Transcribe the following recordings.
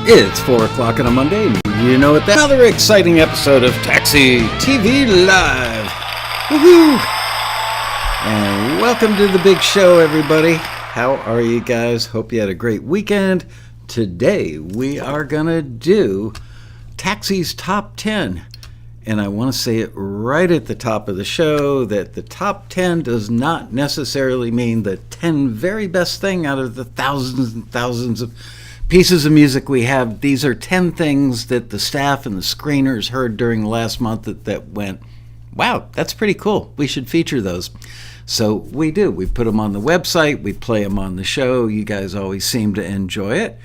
It's 4 o'clock on a Monday. You know what? Another exciting episode of Taxi TV Live. Woohoo! And welcome to the big show, everybody. How are you guys? Hope you had a great weekend. Today, we are going to do Taxi's Top 10. And I want to say it right at the top of the show that the top 10 does not necessarily mean the 10 very best thing out of the thousands and thousands of pieces of music we have. These are 10 things that the staff and the screeners heard during the last month that went, wow, that's pretty cool. We should feature those. So we do. We put them on the website. We play them on the show. You guys always seem to enjoy it.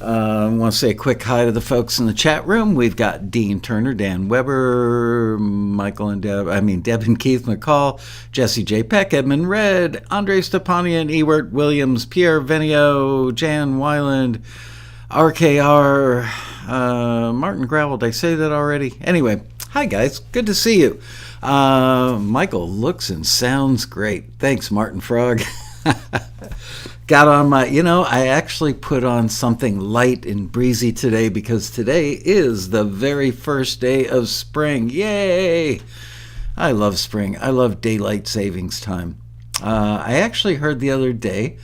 I want to say a quick hi to the folks in the chat room. We've got Dean Turner, Dan Weber, Deb and Keith McCall, Jesse J. Peck, Edmund Red, Andre Stepanian, Ewert Williams, Pierre Venio, Jan Weiland, RKR, Martin Gravel. Did I say that already? Anyway, hi guys. Good to see you. Michael looks and sounds great. Thanks, Martin Frog. Got on I actually put on something light and breezy today because today is the very first day of spring. Yay! I love spring. I love daylight savings time. I actually heard the other day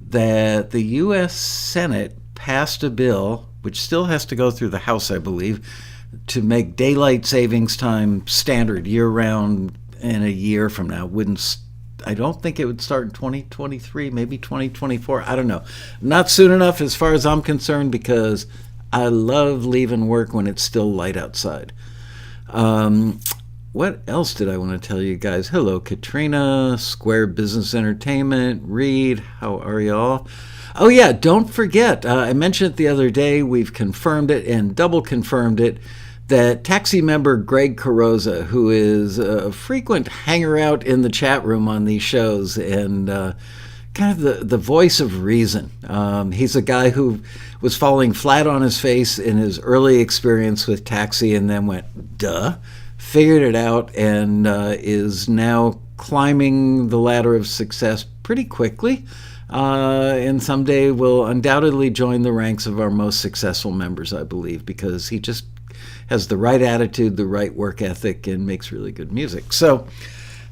that the U.S. Senate passed a bill, which still has to go through the House, I believe, to make daylight savings time standard year-round in a year from now. I don't think it would start in 2023, maybe 2024. I don't know. Not soon enough as far as I'm concerned because I love leaving work when it's still light outside. What else did I want to tell you guys? Hello, Katrina, Square Business Entertainment, Reed, how are y'all? Oh yeah, don't forget, I mentioned it the other day, we've confirmed it and double confirmed it, that Taxi member Greg Carrozza, who is a frequent hanger out in the chat room on these shows and kind of the voice of reason. He's a guy who was falling flat on his face in his early experience with Taxi and then went, duh, figured it out, and is now climbing the ladder of success pretty quickly. And someday will undoubtedly join the ranks of our most successful members, I believe, because he just has the right attitude, the right work ethic, and makes really good music. So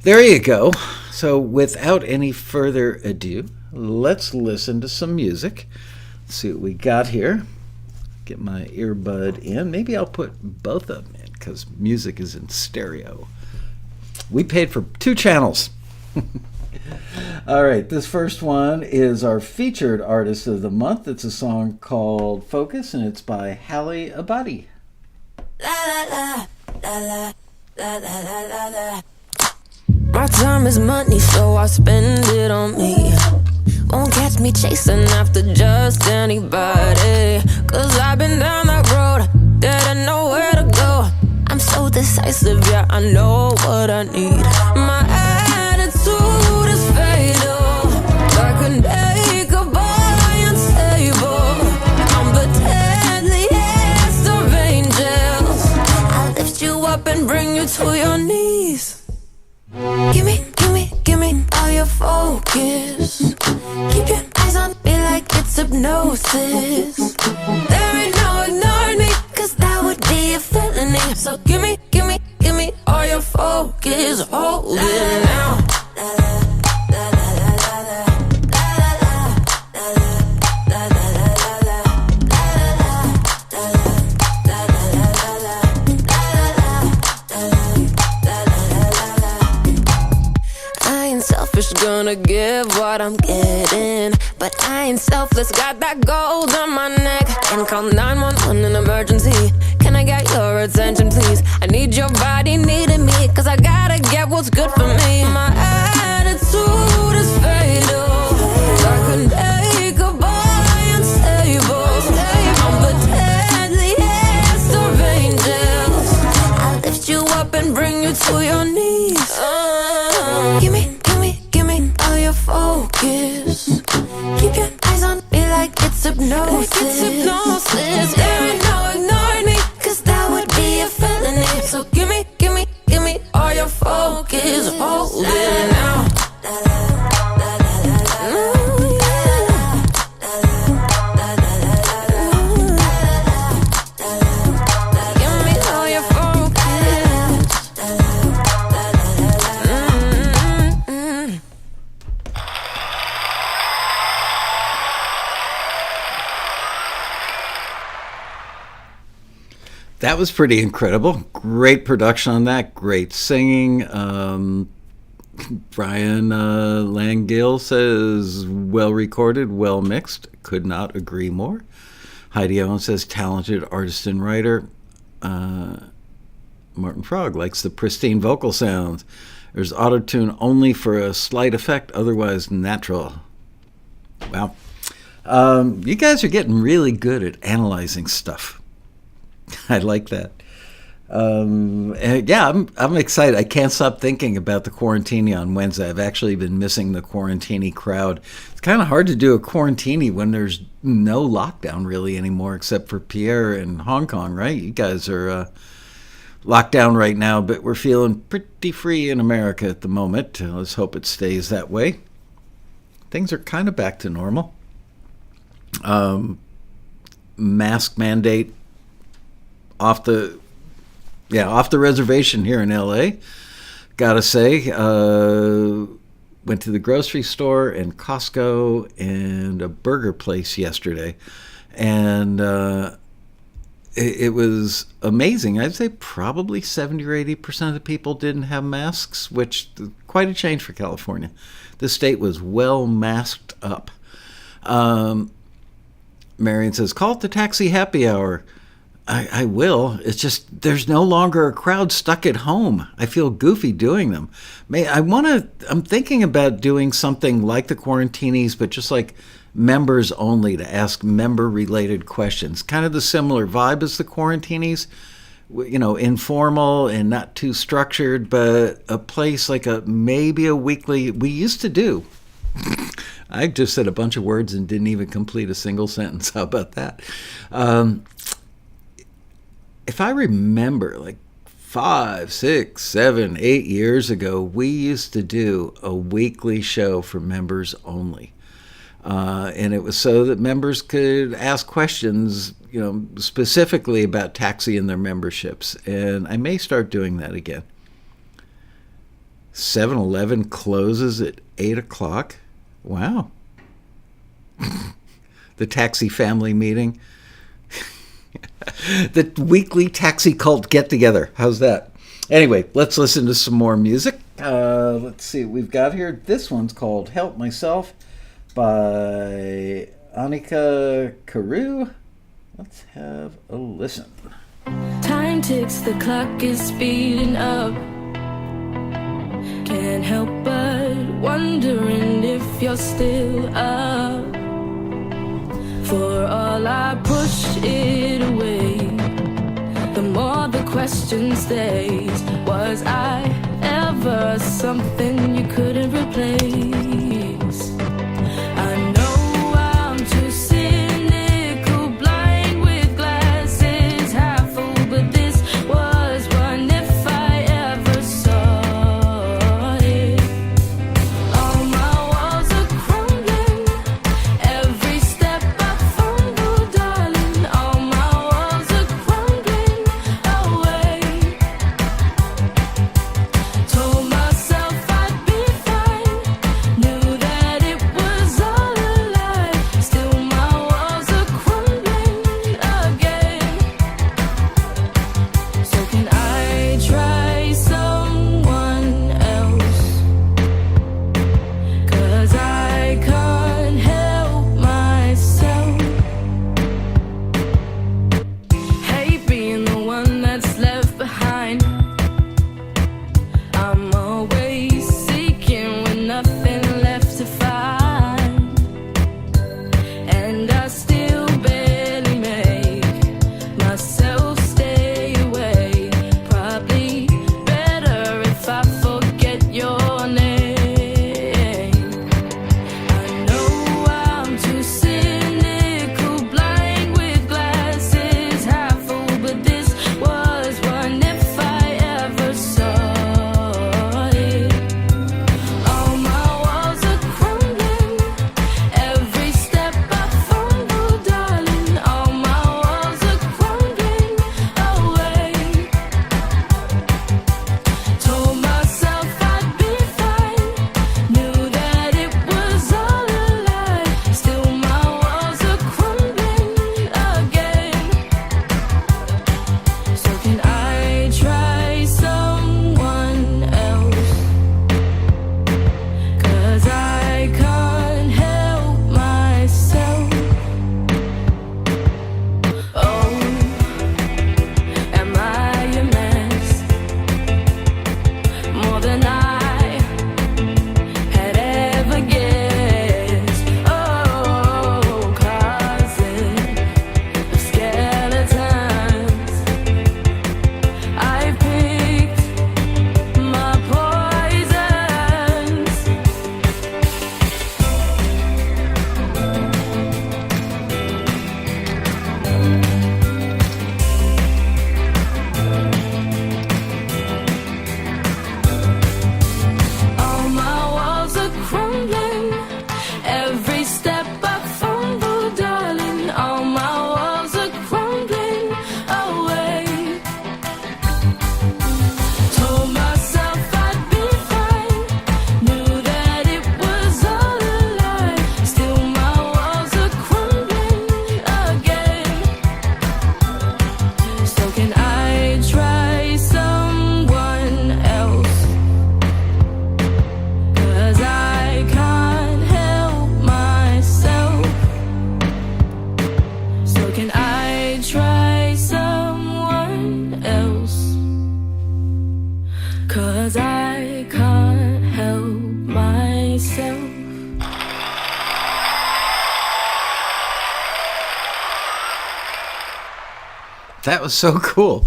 there you go. So without any further ado, let's listen to some music. Let's see what we got here. Get my earbud in. Maybe I'll put both of them in because music is in stereo. We paid for 2 channels. All right, this first one is our featured artist of the month. It's a song called Focus, and it's by Halle Abadi. La la la la la la la la la. My time is money, so I spend it on me. Won't catch me chasing after just anybody. Cause I've been down that road, didn't know where to go. I'm so decisive, yeah, I know what I need. My attitude is fatal. I can make a boy unstable. I'm the deadliest of angels. I'll lift you up and bring you to your knees. Give me all your focus. Keep your eyes on me like it's hypnosis. There ain't no ignoring me, cause that would be a felony. So give me all your focus. Hold it now. Gonna give what I'm getting, but I ain't selfless. Got that gold on my neck and call 911 in emergency. Can I get your attention, please? I need your body needing me, cause I gotta get what's good for me. My attitude is fatal. I can make a boy unstable. I'm the deadliest of angels. I'll lift you up and bring you to your knees. Give me all your focus. Keep your eyes on me like it's hypnosis. There ain't no ignoring me, cause that would be a felony. So give me all your focus. Hold it now. That was pretty incredible. Great production on that. Great singing. Brian Langill says, well recorded, well mixed. Could not agree more. Heidi Owen says, talented artist and writer. Martin Frog likes the pristine vocal sounds. There's auto-tune only for a slight effect, otherwise natural. Wow. You guys are getting really good at analyzing stuff. I like that. Yeah, I'm excited. I can't stop thinking about the Quarantini on Wednesday. I've actually been missing the Quarantini crowd. It's kind of hard to do a Quarantini when there's no lockdown really anymore, except for Pierre and Hong Kong, right? You guys are locked down right now, but we're feeling pretty free in America at the moment. Let's hope it stays that way. Things are kind of back to normal. Mask mandate off the reservation here in LA. Gotta say, went to the grocery store and Costco and a burger place yesterday, and it was amazing. I'd say probably 70 or 80% of the people didn't have masks, which is quite a change for California. The state was well masked up. Marion says, call it the taxi happy hour. I will. It's just there's no longer a crowd stuck at home. I feel goofy doing them. I'm thinking about doing something like the Quarantinis, but just like members only, to ask member-related questions. Kind of the similar vibe as the Quarantinis, informal and not too structured, but a place like maybe a weekly. We used to do. I just said a bunch of words and didn't even complete a single sentence. How about that? If I remember, like 5, 6, 7, 8 years ago, we used to do a weekly show for members only. And it was so that members could ask questions, specifically about taxi and their memberships. And I may start doing that again. 7-Eleven closes at 8 o'clock. Wow. The taxi family meeting. The weekly taxi cult get-together. How's that? Anyway, let's listen to some more music. Let's see what we've got here. This one's called Help Myself by Annika Carew. Let's have a listen. Time ticks, the clock is speeding up. Can't help but wondering if you're still up. For all I push it away, the more the question stays. Was I ever something you couldn't replace? I know I'm too cynical, blind with glasses half full, but this was one if I ever saw it. All my walls are crumbling, every step I fumble, darling. All my walls are crumbling away. Told myself I'd be fine, knew That was so cool.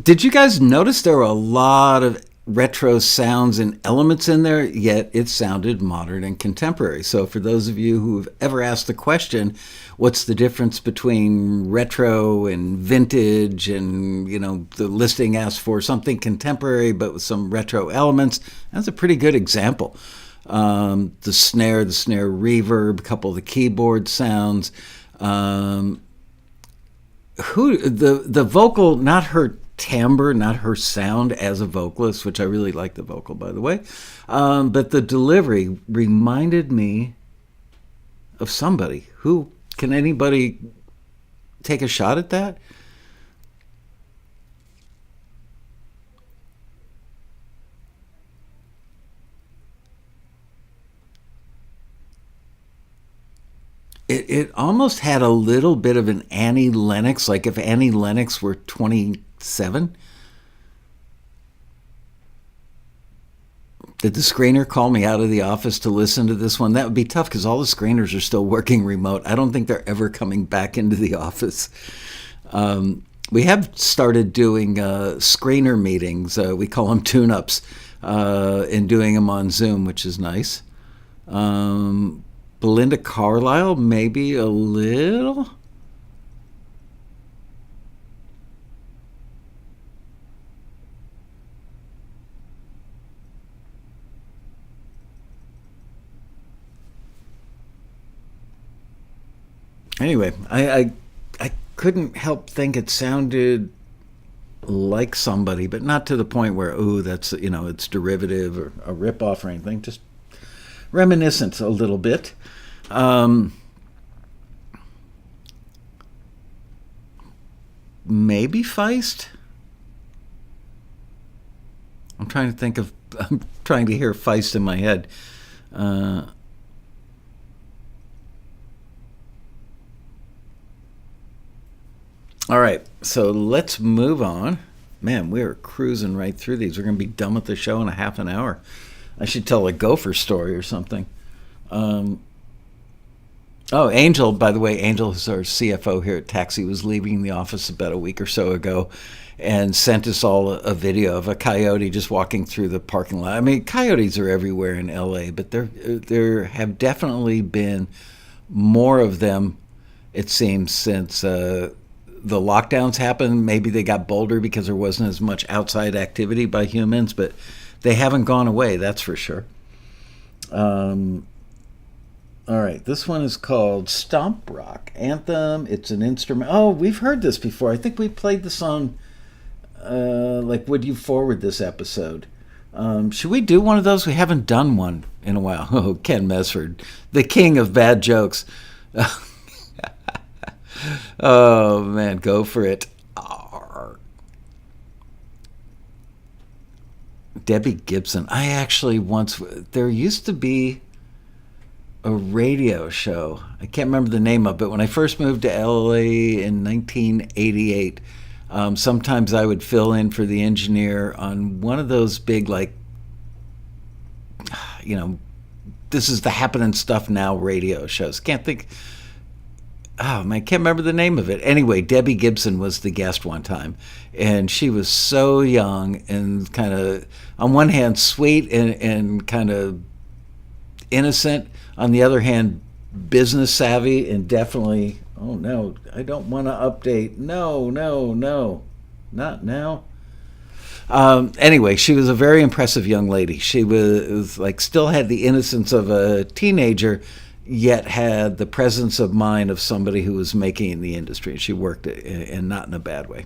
Did you guys notice there were a lot of retro sounds and elements in there, yet it sounded modern and contemporary? So for those of you who have ever asked the question, what's the difference between retro and vintage, and the listing asks for something contemporary but with some retro elements, that's a pretty good example. The snare reverb, a couple of the keyboard sounds, the vocal, not her timbre, not her sound as a vocalist, which I really like the vocal, by the way, but the delivery reminded me of somebody. Who can anybody take a shot at that? It almost had a little bit of an Annie Lennox, like if Annie Lennox were 27. Did the screener call me out of the office to listen to this one? That would be tough because all the screeners are still working remote. I don't think they're ever coming back into the office. We have started doing screener meetings. We call them tune-ups, and doing them on Zoom, which is nice. Belinda Carlisle, maybe a little. Anyway, I couldn't help think it sounded like somebody, but not to the point where, that's, it's derivative or a ripoff or anything. Just reminiscent a little bit. Maybe Feist? I'm trying to hear Feist in my head. All right, so let's move on. Man, we're cruising right through these. We're going to be done with the show in a half an hour. I should tell a gopher story or something. Angel, by the way, Angel is our CFO here at Taxi, was leaving the office about a week or so ago and sent us all a video of a coyote just walking through the parking lot. I mean, coyotes are everywhere in LA, but there have definitely been more of them, it seems, since the lockdowns happened. Maybe they got bolder because there wasn't as much outside activity by humans, but they haven't gone away, that's for sure. All right, this one is called Stomp Rock Anthem. It's an instrument. Oh, we've heard this before. I think we played this on, Would You Forward This episode? Should we do one of those? We haven't done one in a while. Oh, Ken Mesford, the king of bad jokes. Oh, man, go for it. Debbie Gibson. I actually there used to be a radio show. I can't remember the name of it. When I first moved to LA in 1988, sometimes I would fill in for the engineer on one of those big, this is the happening stuff now radio shows. Can't remember the name of it. Anyway, Debbie Gibson was the guest one time, and she was so young and kind of, on one hand, sweet and kind of innocent, on the other hand, business savvy, and definitely, oh no, I don't want to update. No, not now. Anyway, she was a very impressive young lady. She was still had the innocence of a teenager, yet had the presence of mind of somebody who was making in the industry. She worked it, and not in a bad way.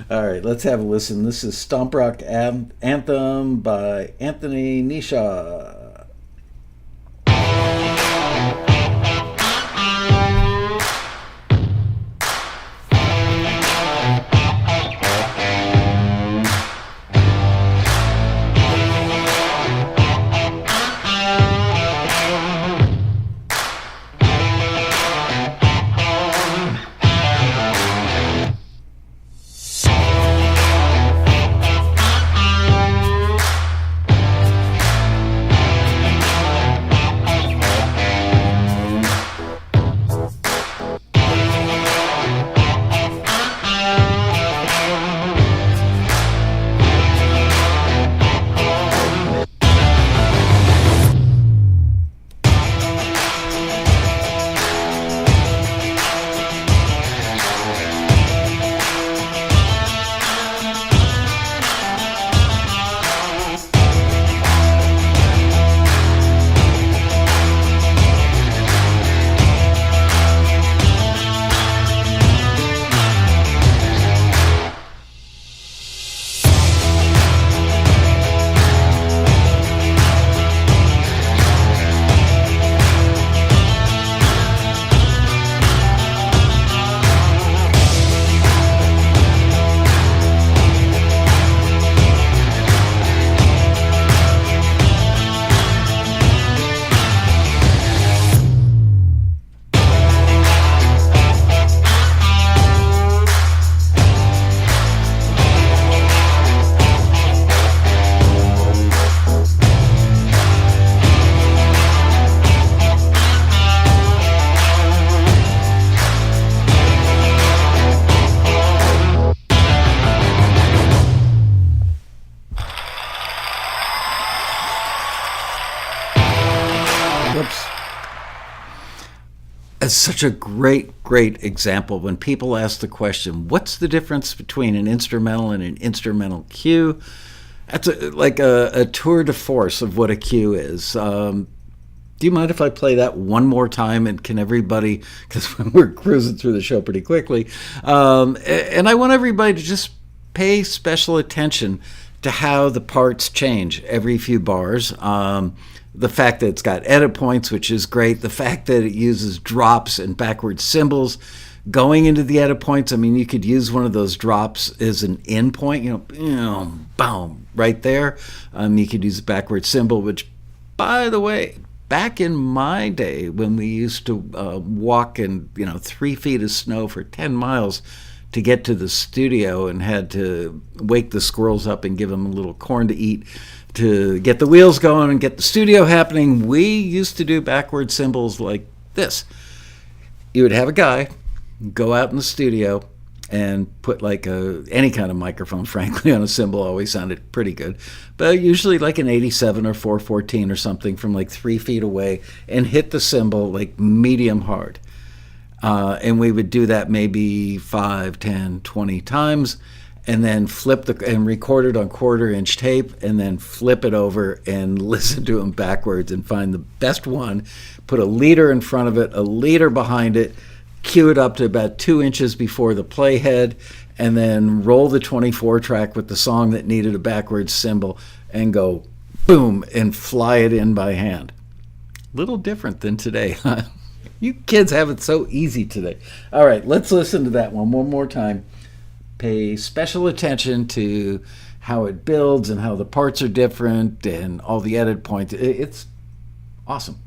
All right, let's have a listen. This is Stomp Rock Anthem by Anthony Kneeshaw. Whoops. It's such a great example when people ask the question, what's the difference between an instrumental and an instrumental cue? That's like a tour de force of what a cue is. Do you mind if I play that one more time? And can everybody, because we're cruising through the show pretty quickly, and I want everybody to just pay special attention to how the parts change every few bars. The fact that it's got edit points, which is great. The fact that it uses drops and backward cymbals going into the edit points. I mean, you could use one of those drops as an in point, boom, right there. You could use a backward cymbal, which, by the way, back in my day when we used to walk in 3 feet of snow for 10 miles to get to the studio and had to wake the squirrels up and give them a little corn to eat to get the wheels going and get the studio happening, we used to do backward cymbals like this. You would have a guy go out in the studio and put like any kind of microphone, frankly, on a cymbal. Always sounded pretty good, but usually like an 87 or 414 or something from like 3 feet away, and hit the cymbal like medium hard. And we would do that maybe 5, 10, 20 times, and then and record it on 1/4-inch tape, and then flip it over and listen to them backwards and find the best one, put a leader in front of it, a leader behind it, cue it up to about 2 inches before the playhead, and then roll the 24 track with the song that needed a backwards cymbal and go boom and fly it in by hand. Little different than today, huh? You kids have it so easy today. All right, let's listen to that one more time. Pay special attention to how it builds and how the parts are different and all the edit points. It's awesome.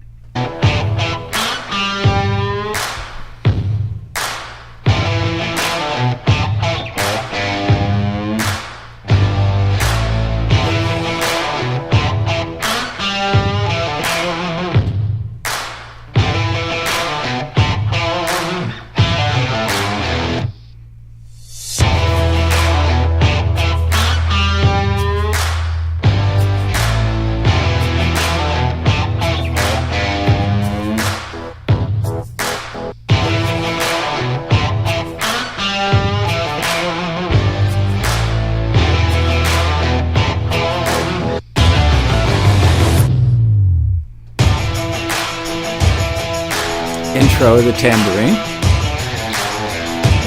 Intro of the tambourine,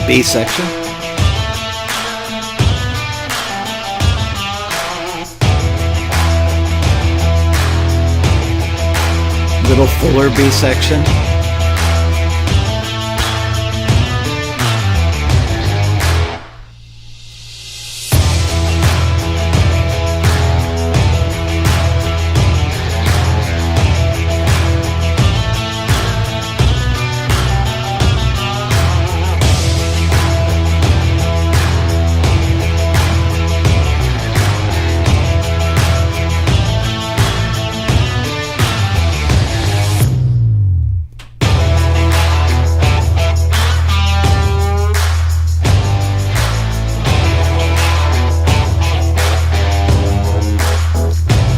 B section, little fuller B section,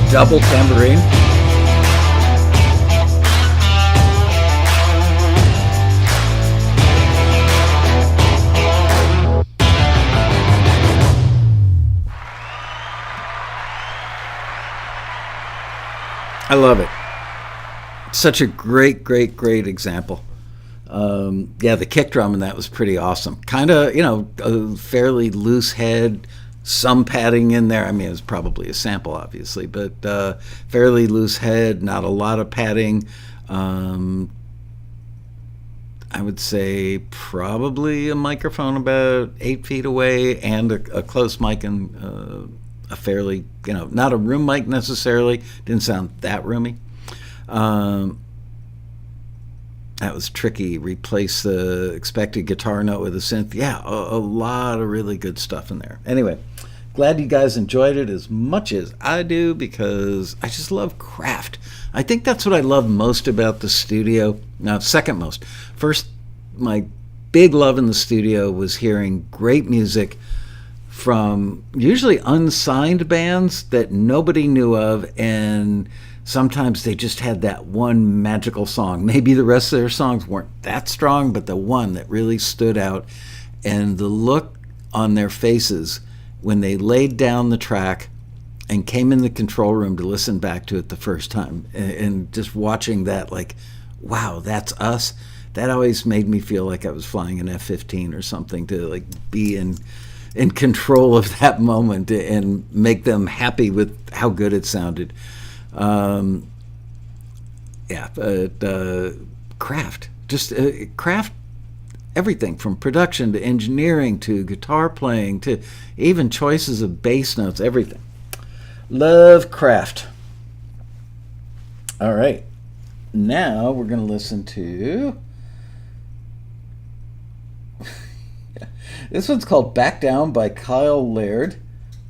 double tambourine, I love it. Such a great example. The kick drum in that was pretty awesome. Kind of, a fairly loose head, some padding in there. I mean, it was probably a sample, obviously, but fairly loose head, not a lot of padding. I would say probably a microphone about 8 feet away and a close mic and a fairly, not a room mic necessarily. Didn't sound that roomy. That was tricky. Replace the expected guitar note with a synth. Yeah, a lot of really good stuff in there. Anyway, glad you guys enjoyed it as much as I do, because I just love craft. I think that's what I love most about the studio. Now, second most. First, my big love in the studio was hearing great music from usually unsigned bands that nobody knew of, and sometimes they just had that one magical song. Maybe the rest of their songs weren't that strong, but the one that really stood out, and the look on their faces when they laid down the track and came in the control room to listen back to it the first time, and just watching that, like, wow, that's us. That always made me feel like I was flying an F-15 or something, to like be in control of that moment and make them happy with how good it sounded. Craft, just craft, everything from production to engineering to guitar playing to even choices of bass notes, everything. Love Craft. All right, now we're going to listen to this one's called Back Down by Kyle Laird,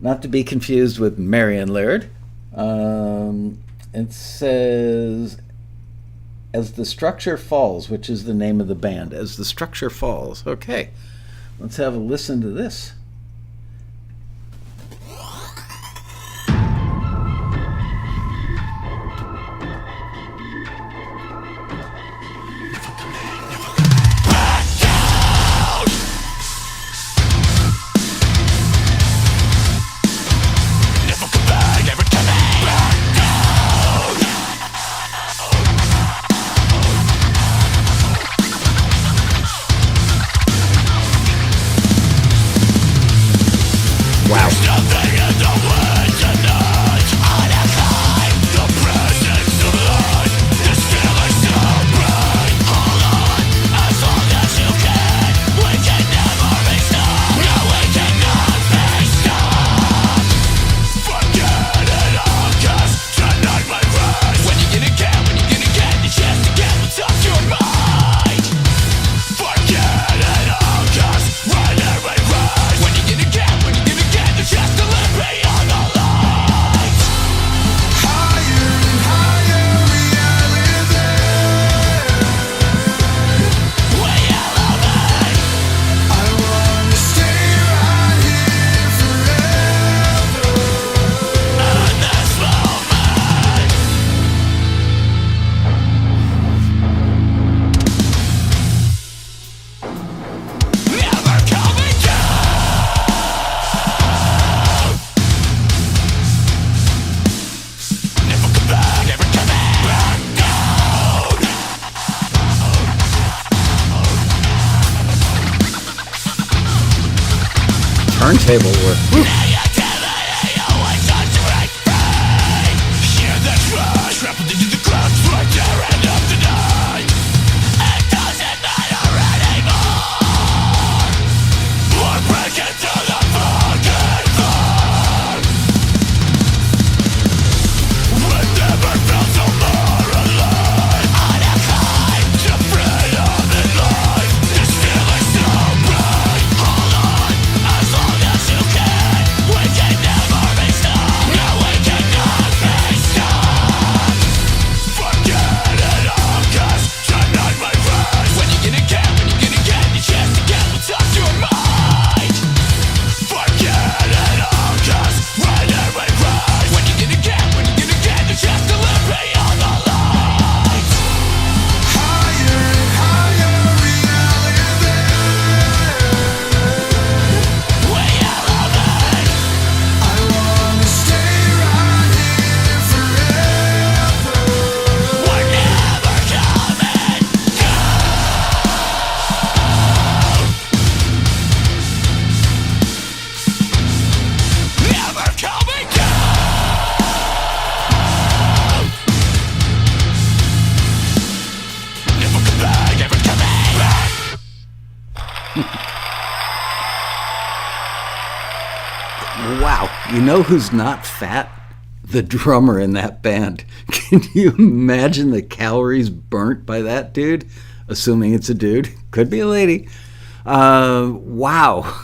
not to be confused with Marion Laird. It says, As the Structure Falls, which is the name of the band. As the Structure Falls. Okay, let's have a listen to this. Turntable work. Woo. Wow, you know who's not fat? The drummer in that band. Can you imagine the calories burnt by that dude? Assuming it's a dude. Could be a lady. Wow.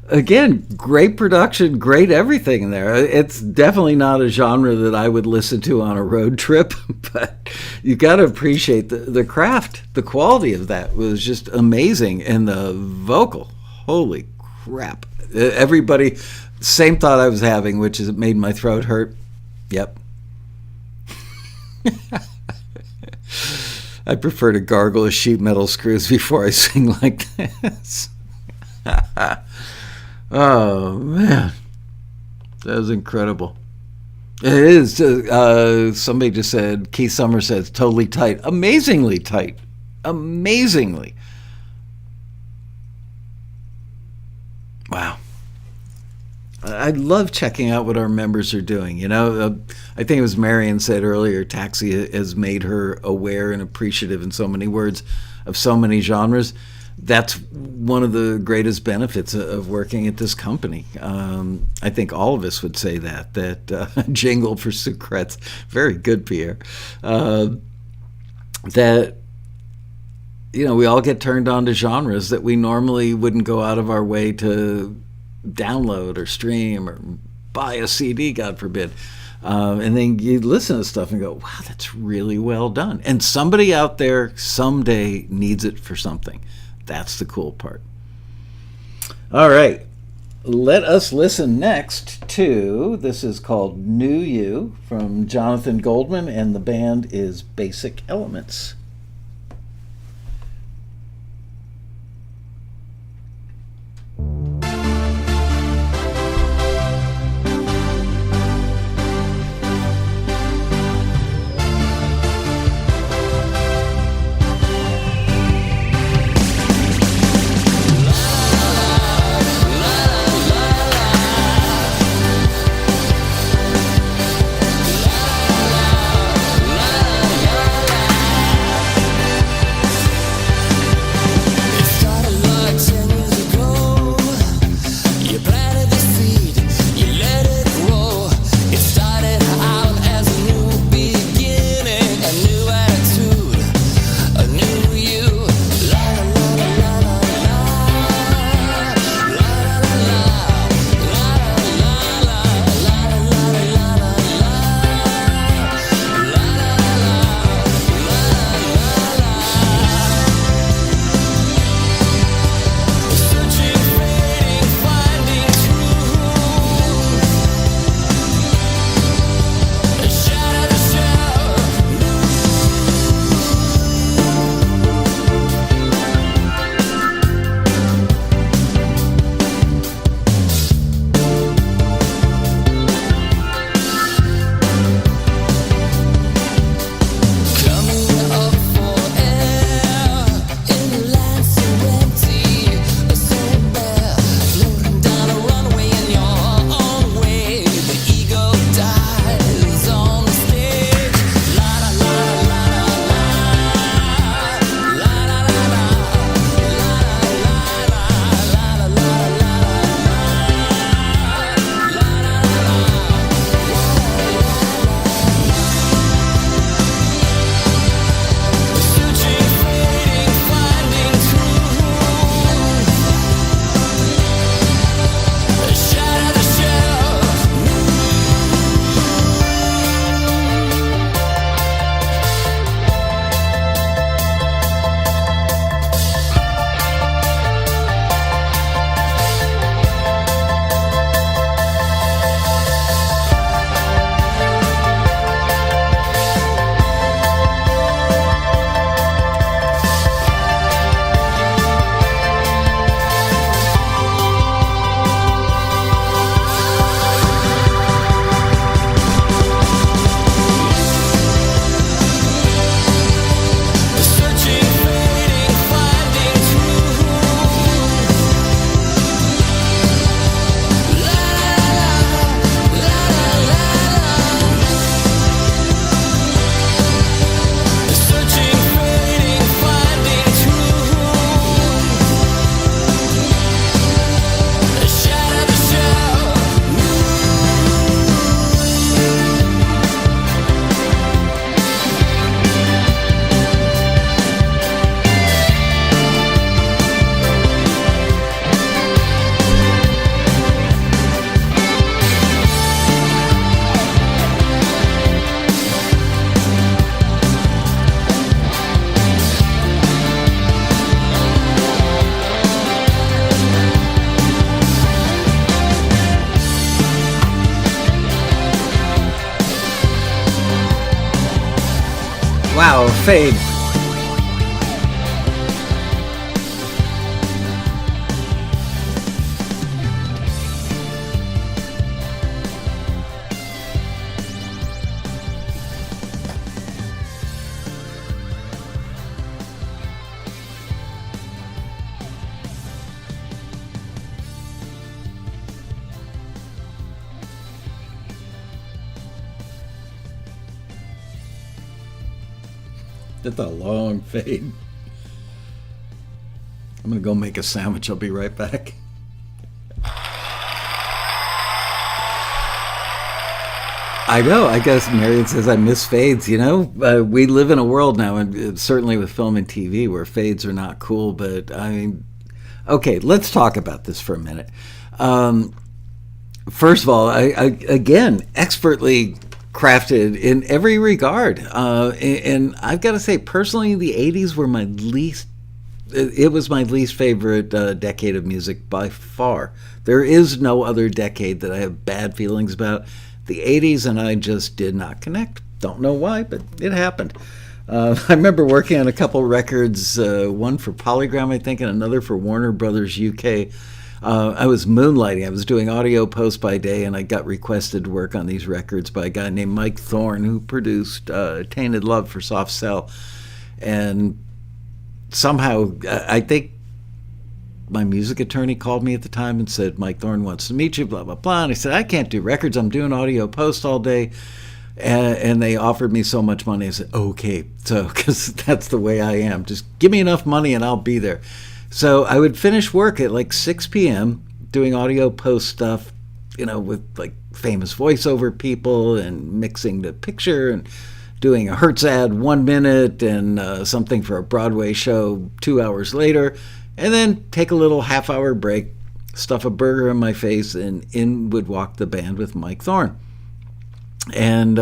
Again, great production, great everything in there. It's definitely not a genre that I would listen to on a road trip, but you got to appreciate the craft. The quality of that was just amazing. And the vocal, holy crap. Everybody, same thought I was having, which is it made my throat hurt. Yep. I prefer to gargle a sheet metal screws before I sing like this. Oh, man. That was incredible. It is. Somebody just said, Keith Summers says, totally tight. Amazingly tight. Amazingly. Wow. I love checking out what our members are doing. You know, I think it was Marion said earlier, Taxi has made her aware and appreciative in so many words of so many genres. That's one of the greatest benefits of working at this company. I think all of us would say that jingle for Sucrets, very good, Pierre. That, you know, we all get turned on to genres that we normally wouldn't go out of our way to download or stream or buy a CD, God forbid. And then you listen to stuff and go, wow, that's really well done. And somebody out there someday needs it for something. That's the cool part. All right. Let us listen next to, this is called New You from Jonathan Goldman, and the band is Basic Elements. Wow, fade. That's a long fade. I'm going to go make a sandwich. I'll be right back. I know. I guess Marion says I miss fades. You know, we live in a world now, and certainly with film and TV, where fades are not cool. But I mean, okay, let's talk about this for a minute. First of all, I again expertly crafted in every regard, and I've got to say, personally, the '80s were my least. It was my least favorite decade of music by far. There is no other decade that I have bad feelings about. The '80s and I just did not connect. Don't know why, but it happened. I remember working on a couple records, one for Polygram, I think, and another for Warner Brothers UK. I was moonlighting. I was doing audio post by day, and I got requested to work on these records by a guy named Mike Thorne, who produced Tainted Love for Soft Cell. And somehow, I think my music attorney called me at the time and said, Mike Thorne wants to meet you, blah, blah, blah. And I said, I can't do records. I'm doing audio post all day. And they offered me so much money. I said, okay. So, because that's the way I am. Just give me enough money and I'll be there. So I would finish work at like 6 p.m. doing audio post stuff, you know, with like famous voiceover people and mixing the picture and doing a Hertz ad 1 minute and something for a Broadway show 2 hours later, and then take a little half-hour break, stuff a burger in my face, and in would walk the band with Mike Thorne. And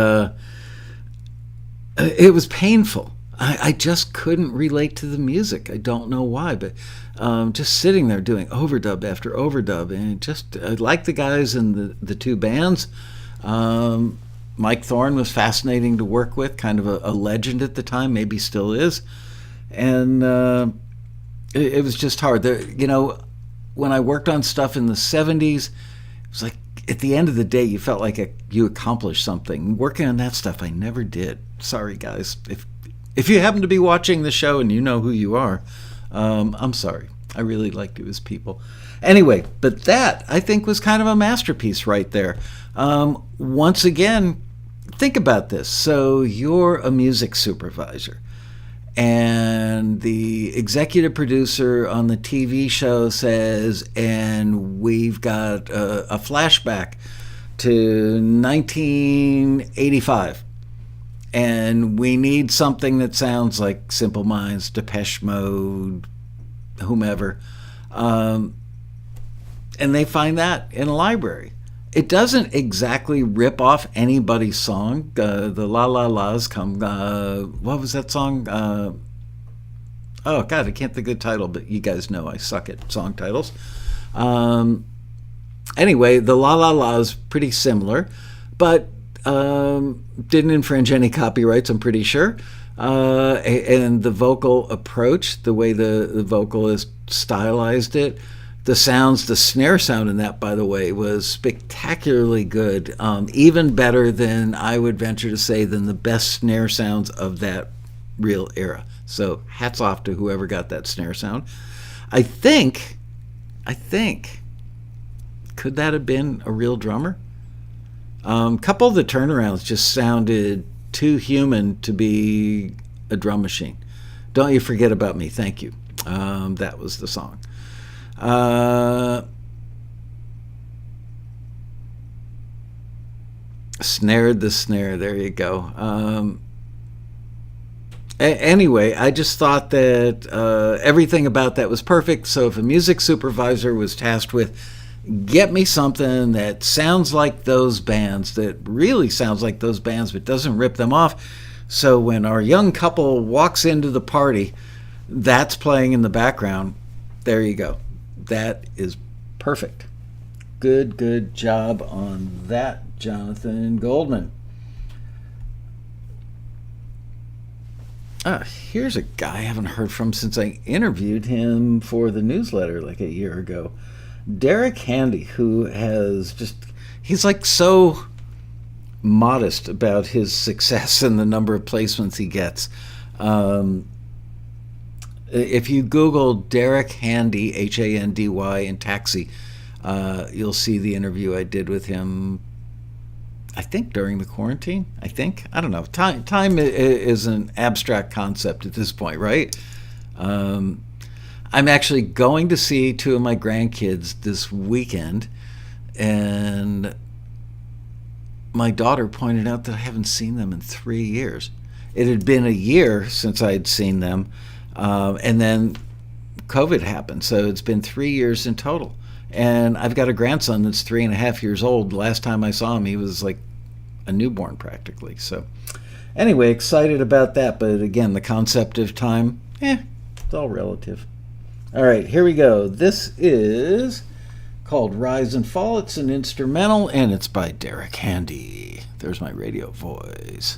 it was painful. I just couldn't relate to the music. I don't know why, but just sitting there doing overdub after overdub, and just I liked the guys in the two bands. Mike Thorne was fascinating to work with, kind of a legend at the time, maybe still is, and it was just hard. You know, when I worked on stuff in the '70s, it was like at the end of the day, you felt like you accomplished something. Working on that stuff, I never did. Sorry, guys. If you happen to be watching the show and you know who you are, I'm sorry. I really liked you as people. Anyway, but that, I think, was kind of a masterpiece right there. Once again, think about this. So you're a music supervisor, and the executive producer on the TV show says, and we've got a flashback to 1985. And we need something that sounds like Simple Minds, Depeche Mode, whomever. And they find that in a library. It doesn't exactly rip off anybody's song. The La La La's come. What was that song? Oh, God, I can't think of the title, but you guys know I suck at song titles. Anyway, the La La La's pretty similar, but didn't infringe any copyrights, I'm pretty sure. And the vocal approach, the way the vocalist stylized it, the sounds, the snare sound in that, by the way, was spectacularly good. Even better than, I would venture to say, than the best snare sounds of that real era. So hats off to whoever got that snare sound. I think, could that have been a real drummer? Couple of the turnarounds just sounded too human to be a drum machine. Don't You Forget About Me, thank you. That was the song. Snared the snare, there you go. Anyway, I just thought that everything about that was perfect. So if a music supervisor was tasked with, get me something that sounds like those bands, that really sounds like those bands, but doesn't rip them off. So when our young couple walks into the party, that's playing in the background. There you go. That is perfect. Good job on that, Jonathan Goldman. Here's a guy I haven't heard from since I interviewed him for the newsletter like a year ago. Derek Handy, who he's like so modest about his success and the number of placements he gets. If you Google Derek Handy, Handy, in Taxi, you'll see the interview I did with him, I think during the quarantine. I don't know. Time is an abstract concept at this point, right? I'm actually going to see two of my grandkids this weekend, and my daughter pointed out that I haven't seen them in 3 years. It had been a year since I'd seen them, and then COVID happened, so it's been 3 years in total. And I've got a grandson that's 3.5 years old. Last time I saw him, he was like a newborn practically. So anyway, excited about that. But again, the concept of time, it's all relative. All right, here we go. This is called Rise and Fall. It's an instrumental, and it's by Derek Handy. There's my radio voice.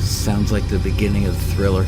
Sounds like the beginning of Thriller.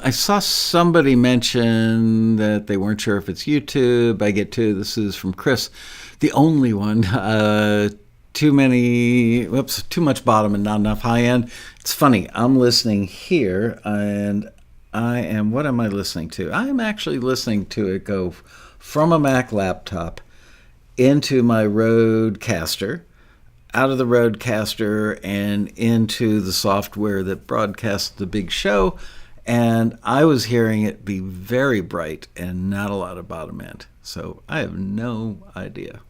I saw somebody mention that they weren't sure if it's YouTube. I get to, this is from Chris, the only one. Too much bottom and not enough high end. It's funny, I'm listening here, and what am I listening to? I'm actually listening to it go from a Mac laptop into my Rodecaster, out of the Rodecaster and into the software that broadcasts the big show. And I was hearing it be very bright and not a lot of bottom end. So I have no idea.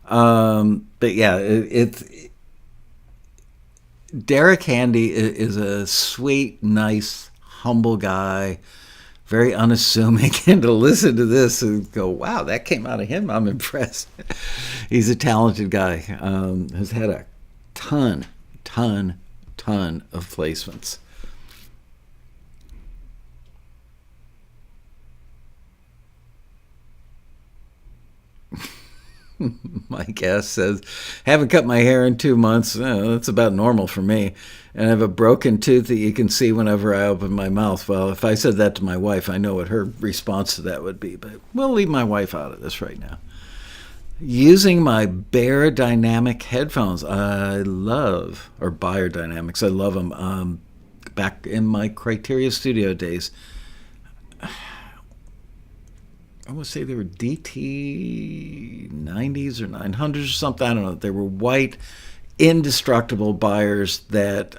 But yeah, Derek Handy is a sweet, nice, humble guy, very unassuming. And to listen to this and go, wow, that came out of him, I'm impressed. He's a talented guy. Has had a ton of placements. My guest says, haven't cut my hair in 2 months. That's about normal for me. And I have a broken tooth that you can see whenever I open my mouth. Well, if I said that to my wife, I know what her response to that would be. But we'll leave my wife out of this right now. using my Bear Dynamic headphones. I love, or Beyer Dynamics, I love them. Back in my Criteria Studio days, I want to say they were DT 90s or 900s or something. I don't know. They were white, indestructible Beyers that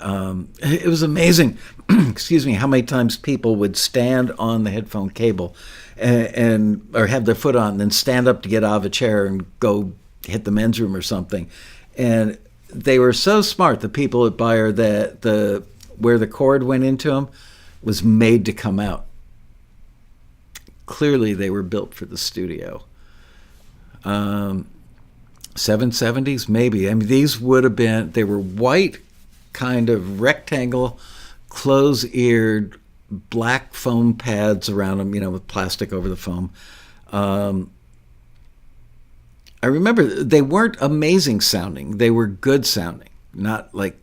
it was amazing. Excuse me, how many times people would stand on the headphone cable and or have their foot on, and then stand up to get out of a chair and go hit the men's room or something. And they were so smart, the people at Beyer, that where the cord went into them was made to come out. Clearly, they were built for the studio. 770s, maybe. I mean, these would have been, they were white, kind of rectangle, close-eared, black foam pads around them, with plastic over the foam. I remember they weren't amazing sounding. They were good sounding, not like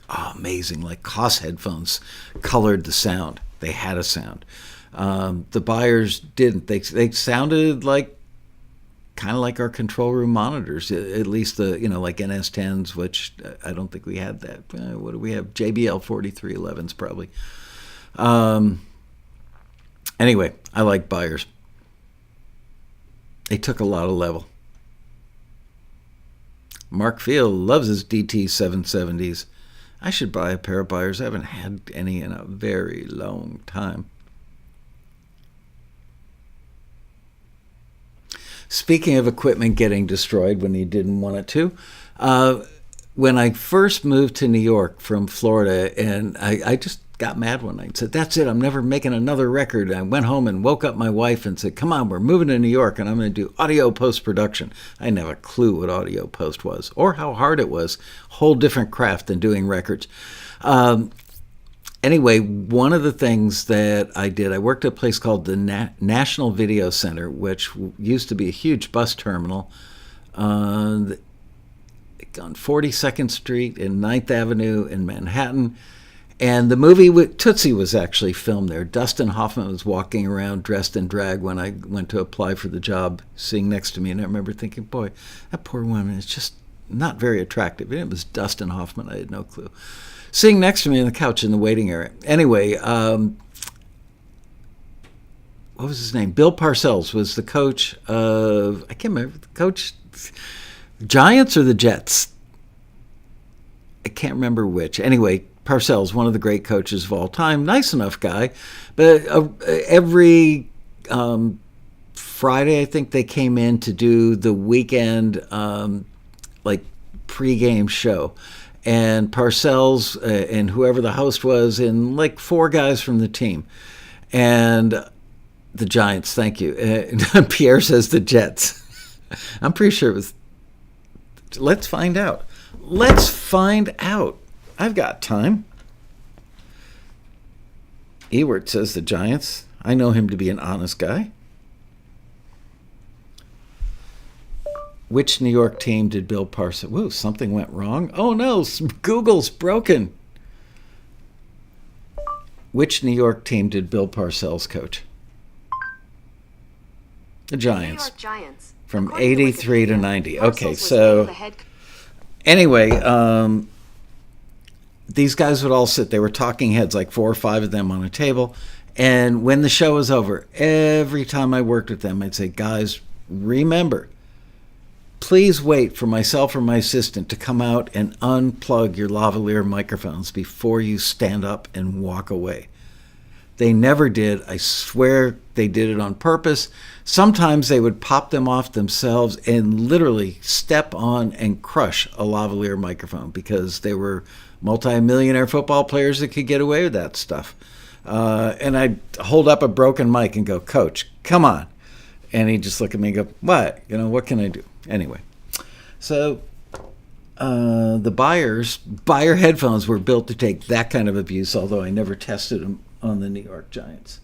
amazing, like Koss headphones colored the sound. They had a sound. The Beyers didn't. They sounded like kind of like our control room monitors, at least the like NS10s, which I don't think we had that. What do we have? JBL 4311s probably. Anyway, I like Beyers. They took a lot of level. Mark Field loves his DT 770s. I should buy a pair of Beyers. I haven't had any in a very long time. Speaking of equipment getting destroyed when you didn't want it to, when I first moved to New York from Florida, and I just got mad one night and said, that's it, I'm never making another record. I went home and woke up my wife and said, come on, we're moving to New York and I'm going to do audio post-production. I didn't have a clue what audio post was or how hard it was. Whole different craft than doing records. Anyway, one of the things that I did, I worked at a place called the National Video Center, which used to be a huge bus terminal on 42nd Street and 9th Avenue in Manhattan. And the movie Tootsie was actually filmed there. Dustin Hoffman was walking around dressed in drag when I went to apply for the job, sitting next to me. And I remember thinking, boy, that poor woman is just not very attractive. And it was Dustin Hoffman. I had no clue. Sitting next to me on the couch in the waiting area. Anyway, what was his name? Bill Parcells was the coach of, I can't remember, the coach, Giants or the Jets? I can't remember which. Anyway, Parcells, one of the great coaches of all time, nice enough guy. But every Friday, I think they came in to do the weekend pregame show. And Parcells and whoever the host was, and like 4 guys from the team. And the Giants, thank you. Pierre says the Jets. I'm pretty sure it was. Let's find out. Let's find out. I've got time. Ewert says the Giants. I know him to be an honest guy. Which New York team did Bill Parcells? Whoa, something went wrong. Oh no, Google's broken. Which New York team did Bill Parcells coach? The Giants. New York Giants. From 83 to 90. Okay, so anyway, these guys would all sit. They were talking heads, like 4 or 5 of them on a table. And when the show was over, every time I worked with them, I'd say, guys, remember, please wait for myself or my assistant to come out and unplug your lavalier microphones before you stand up and walk away. They never did. I swear they did it on purpose. Sometimes they would pop them off themselves and literally step on and crush a lavalier microphone because they were multi-millionaire football players that could get away with that stuff. And I'd hold up a broken mic and go, Coach, come on. And he'd just look at me and go, what? What can I do? Anyway, so the Beyer headphones were built to take that kind of abuse, although I never tested them on the New York Giants.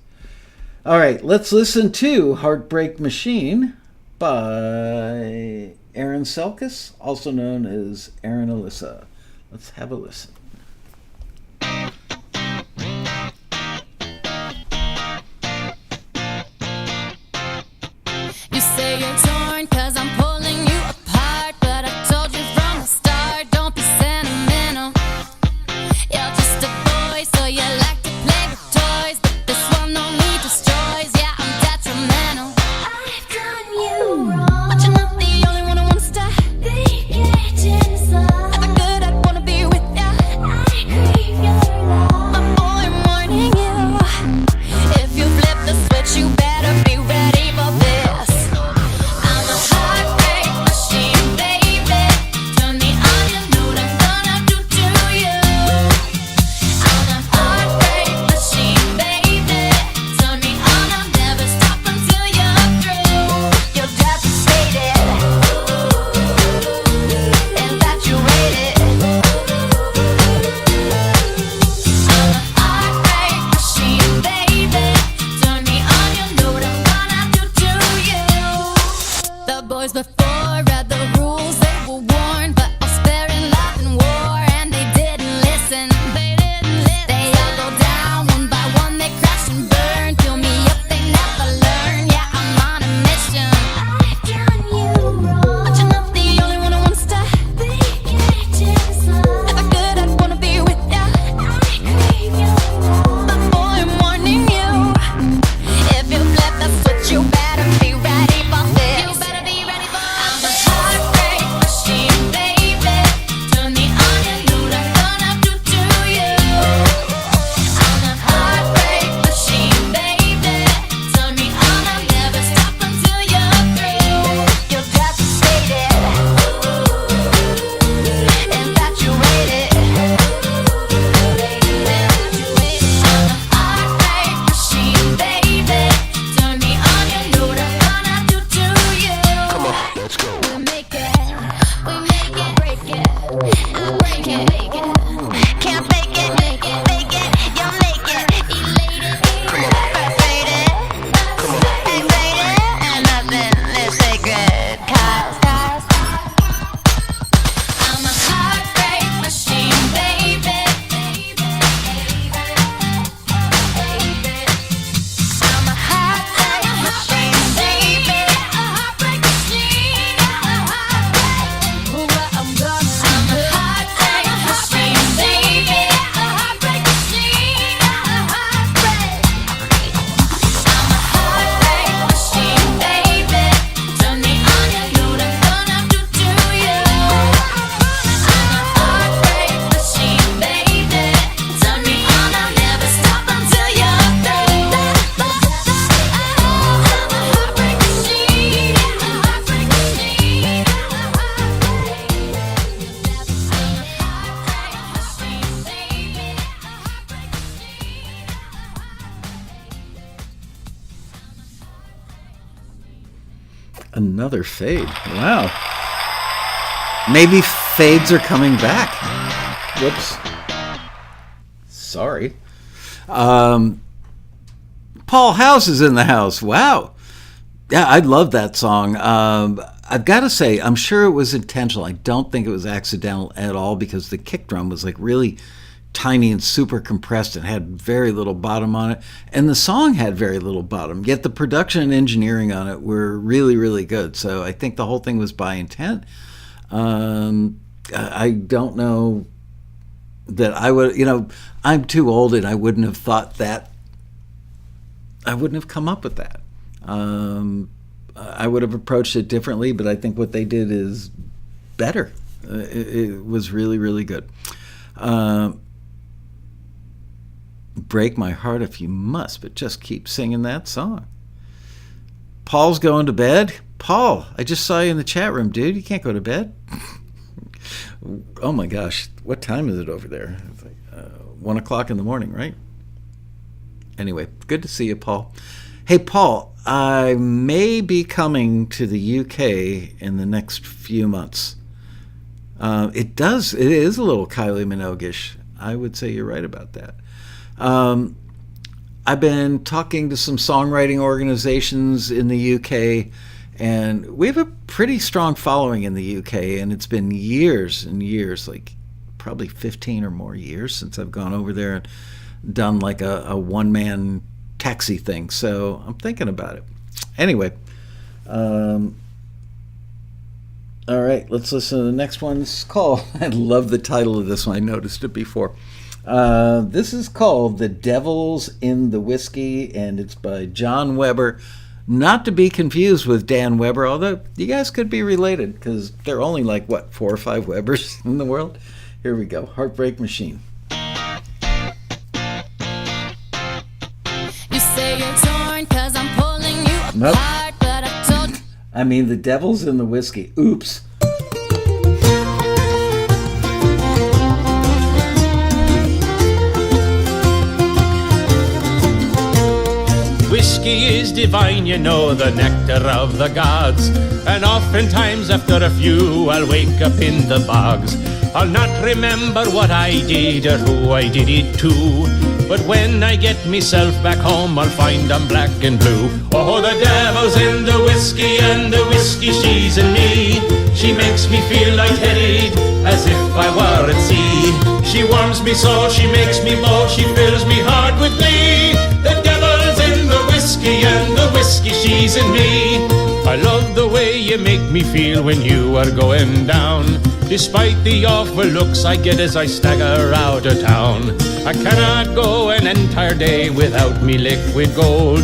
All right, let's listen to Heartbreak Machine by Erinn Selkis, also known as Erinn Alissa. Let's have a listen. You say you're torn 'cause I'm pulling you read the rules, they were warned, but I'll spare in love and war, and they didn't listen. They all go down one by one, they crash and burn, fill me up, they never learn. Yeah, I'm on a mission. I've done you wrong, but you're not the only one who wants to be just love. If I could, I'd wanna be with ya. I crave your love, but boy, I'm warning you. If you flip the switch, you better be ready for this. You better be ready for I'm a heartbreak machine, baby. Turn me on, you know what I'm gonna do to you. I'm a heartbreak machine, baby. Turn me on, I'll never stop until you're through. You're devastated, infatuated. I'm a heartbreak machine, baby. Turn me on, you know what I'm gonna do to you. Come on, let's go. We make it, break it, break it, make it. Can't fake it, make it, you'll make it. Elated, frustrated, excited, and nothing is sacred. 'Cause I'm a heartbreak machine, baby. I'm a heartbreak machine, baby. A heartbreak machine. I'm a heartbreak machine, baby. A heartbreak machine. I'm a heartbreak machine, baby. Turn me on, you know what I'm gonna do to you. I'm a heartbreak machine, baby. Turn me on, I'll never stop until you're through. I'm a heartbreak machine, a heartbreak machine. Another fade. Wow. Maybe fades are coming back. Whoops. Sorry. Paul House is in the house. Wow. Yeah, I love that song. I've got to say, I'm sure it was intentional. I don't think it was accidental at all because the kick drum was like really tiny and super compressed and had very little bottom on it. And the song had very little bottom, yet the production and engineering on it were really, really good. So I think the whole thing was by intent. I don't know that I would, I'm too old and I wouldn't have thought that. I wouldn't have come up with that. I would have approached it differently, but I think what they did is better. It was really, really good. Break my heart if you must, but just keep singing that song. Paul's going to bed. Paul, I just saw you in the chat room, dude. You can't go to bed. Oh my gosh, what time is it over there? It's like 1 o'clock in the morning, right? Anyway, good to see you, Paul. Hey, Paul, I may be coming to the UK in the next few months. It is a little Kylie Minogue-ish. I would say you're right about that. I've been talking to some songwriting organizations in the UK, and we have a pretty strong following in the UK, and it's been years and years, like probably 15 or more years since I've gone over there and done like a one-man taxi thing. So I'm thinking about it. Anyway, all right, let's listen to the next one. This is called, I love the title of this one. I noticed it before. This is called The Devil's in the Whiskey, and it's by John Weber. Not to be confused with Dan Weber, although you guys could be related because there are only like, 4 or 5 Webers in the world? Here we go. Heartbreak Machine. You say you're torn 'cause I'm pulling you Nope. apart, but I told you. I mean, The Devil's in the Whiskey. Oops. Whiskey is divine, you know, the nectar of the gods. And oftentimes after a few, I'll wake up in the bogs. I'll not remember what I did or who I did it to. But when I get myself back home, I'll find I'm black and blue. Oh, the devil's in the whiskey, and the whiskey she's in me. She makes me feel lightheaded, as if I were at sea. She warms me so, she makes me bold, she fills me heart with glee. The devil's in the whiskey, and the whiskey she's in me. I love the way you make me feel when you are going down, despite the awful looks I get as I stagger out of town. I cannot go an entire day without me liquid gold,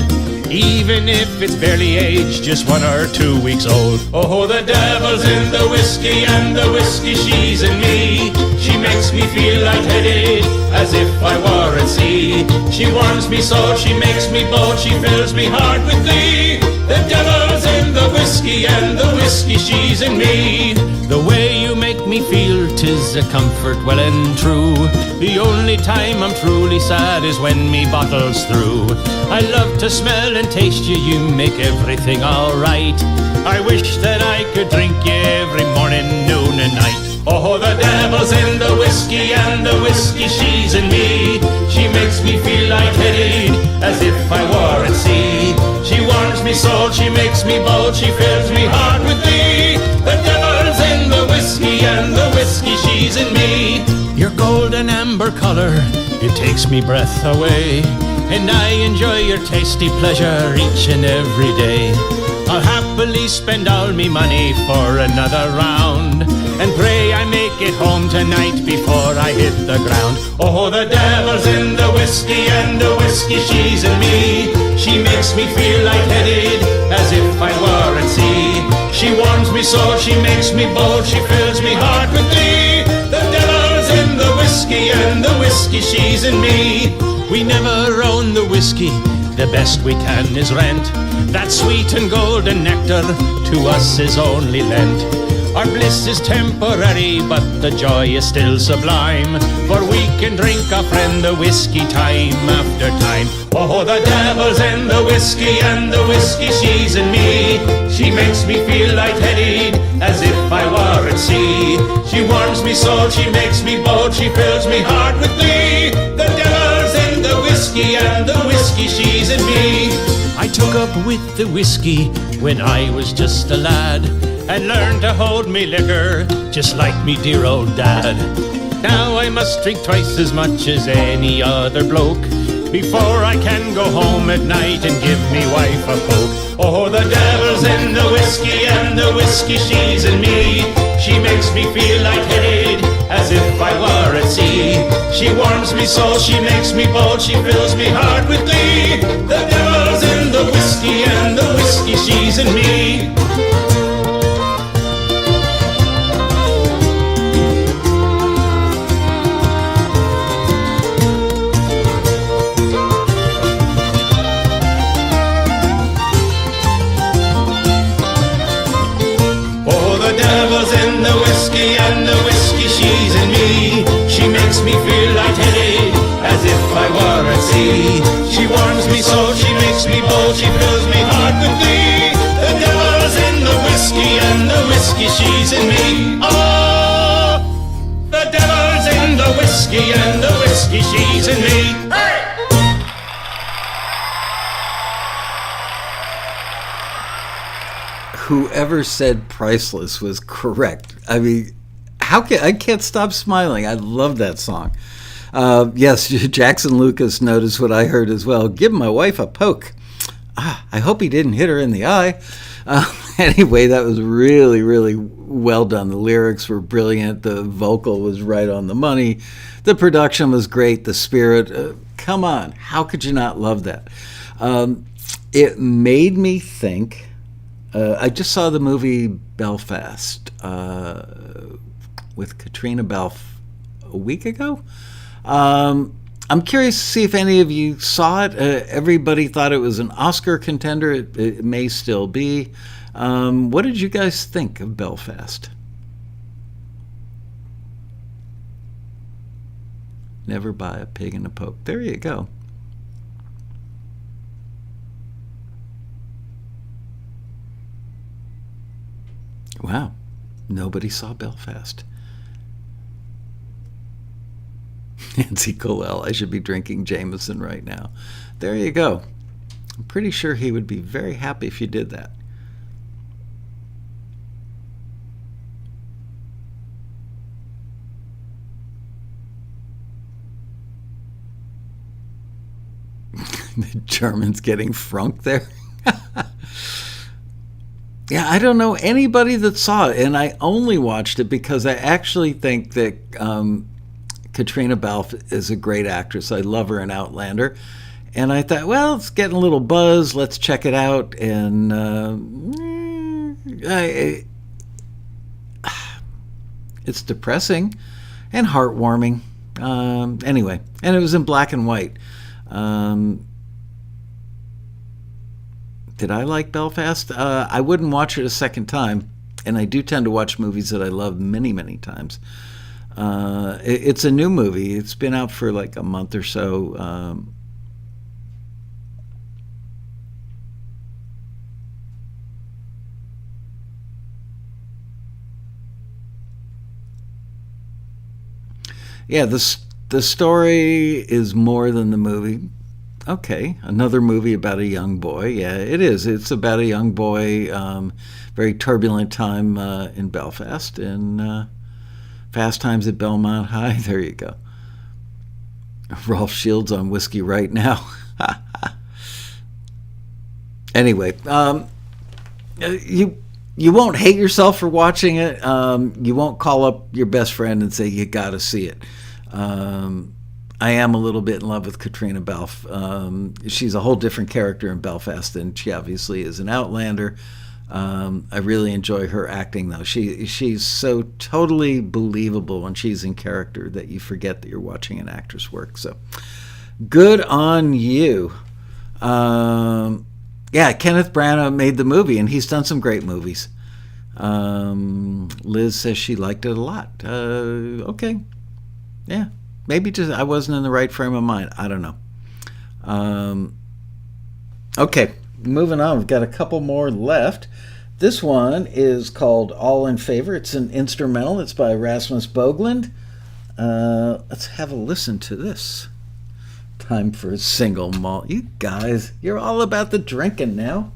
even if it's barely aged, just 1 or 2 weeks old. Oh, the devil's in the whiskey, and the whiskey she's in me. She makes me feel lightheaded, as if I were at sea. She warms me so, she makes me bold, she fills me heart with glee. The devil's in the whiskey, and the whiskey she's in me. The way you make me feel, 'tis a comfort well and true. The only time I'm truly sad is when me bottle's through. I love to smell and taste you, you make everything alright. I wish that I could drink you every morning, noon and night. Oh, the devil's in the whiskey, and the whiskey she's in me. She makes me feel lightheaded, as if I were at sea. She warms me so, she makes me bold, she fills me heart with glee. The devil's in the whiskey, and the whiskey she's in me. Your golden amber color, it takes me breath away, and I enjoy your tasty pleasure each and every day. I'll happily spend all me money for another round, and pray I make it home tonight before I hit the ground. Oh, the devil's in the whiskey, and the whiskey she's in me. She makes me feel lightheaded, as if I were at sea. She warms me so, she makes me bold, she fills me heart with glee. The devil's in the whiskey, and the whiskey she's in me. We never own the whiskey, the best we can is rent. That sweet and golden nectar to us is only lent. Our bliss is temporary, but the joy is still sublime, for we can drink our friend the whiskey time after time. Oh, the devil's in the whiskey, and the whiskey she's in me. She makes me feel lightheaded, as if I were at sea. She warms me so, she makes me bold, she fills me heart with glee. The devil's in the whiskey, and the whiskey she's in me. I took up with the whiskey when I was just a lad, and learned to hold me liquor just like me dear old dad. Now I must drink twice as much as any other bloke before I can go home at night and give me wife a poke. Oh, the devil's in the whiskey, and the whiskey she's in me. She makes me feel lightheaded, as if I were at sea. She warms me so, she makes me bold, she fills me heart with glee. The devil's in the whiskey, and the whiskey she's in me. In the whiskey, and the whiskey she's in me. She makes me feel lightheaded, as if I were at sea. She warms me so, she makes me bold, she fills me heart with glee. The devil's in the whiskey, and the whiskey she's in me. Oh, the devil's in the whiskey, and the whiskey she's in me. Hey! Whoever said priceless was correct. I mean, I can't stop smiling. I love that song. Yes, Jackson Lucas noticed what I heard as well. Give my wife a poke. I hope he didn't hit her in the eye. Anyway, that was really, really well done. The lyrics were brilliant. The vocal was right on the money. The production was great. The spirit. Come on. How could you not love that? It made me think. I just saw the movie Belfast with Katrina Balfe a week ago. I'm curious to see if any of you saw it. Everybody thought it was an Oscar contender. It may still be. What did you guys think of Belfast? Never buy a pig in a poke. There you go. Wow, nobody saw Belfast. Nancy Colell. I should be drinking Jameson right now. There you go. I'm pretty sure he would be very happy if you did that. The Germans getting frunk there. Yeah, I don't know anybody that saw it, and I only watched it because I actually think that Katrina Balfe is a great actress. I love her in Outlander. And I thought, well, it's getting a little buzz. Let's check it out. And it's depressing and heartwarming. Anyway, and it was in black and white. Did I like Belfast? I wouldn't watch it a second time, and I do tend to watch movies that I love many, many times. It's a new movie. It's been out for like a month or so. Yeah, the story is more than the movie. Okay, another movie about a young boy. Yeah, it is. It's about a young boy, very turbulent time in Belfast, and Fast Times at Belmont High. There you go. Rolf Shields on whiskey right now. Anyway, you won't hate yourself for watching it. You won't call up your best friend and say you got to see it. I am a little bit in love with Katrina Balfe. She's a whole different character in Belfast than she obviously is in Outlander. I really enjoy her acting, though. She's so totally believable when she's in character that you forget that you're watching an actress work. So good on you. Yeah, Kenneth Branagh made the movie, and he's done some great movies. Liz says she liked it a lot. Okay. Yeah. Maybe just I wasn't in the right frame of mind. I don't know. Okay, moving on. We've got a couple more left. This one is called All in Favor. It's an instrumental. It's by Rasmus Boegelund. Let's have a listen to this. Time for a single malt. You guys, you're all about the drinking now.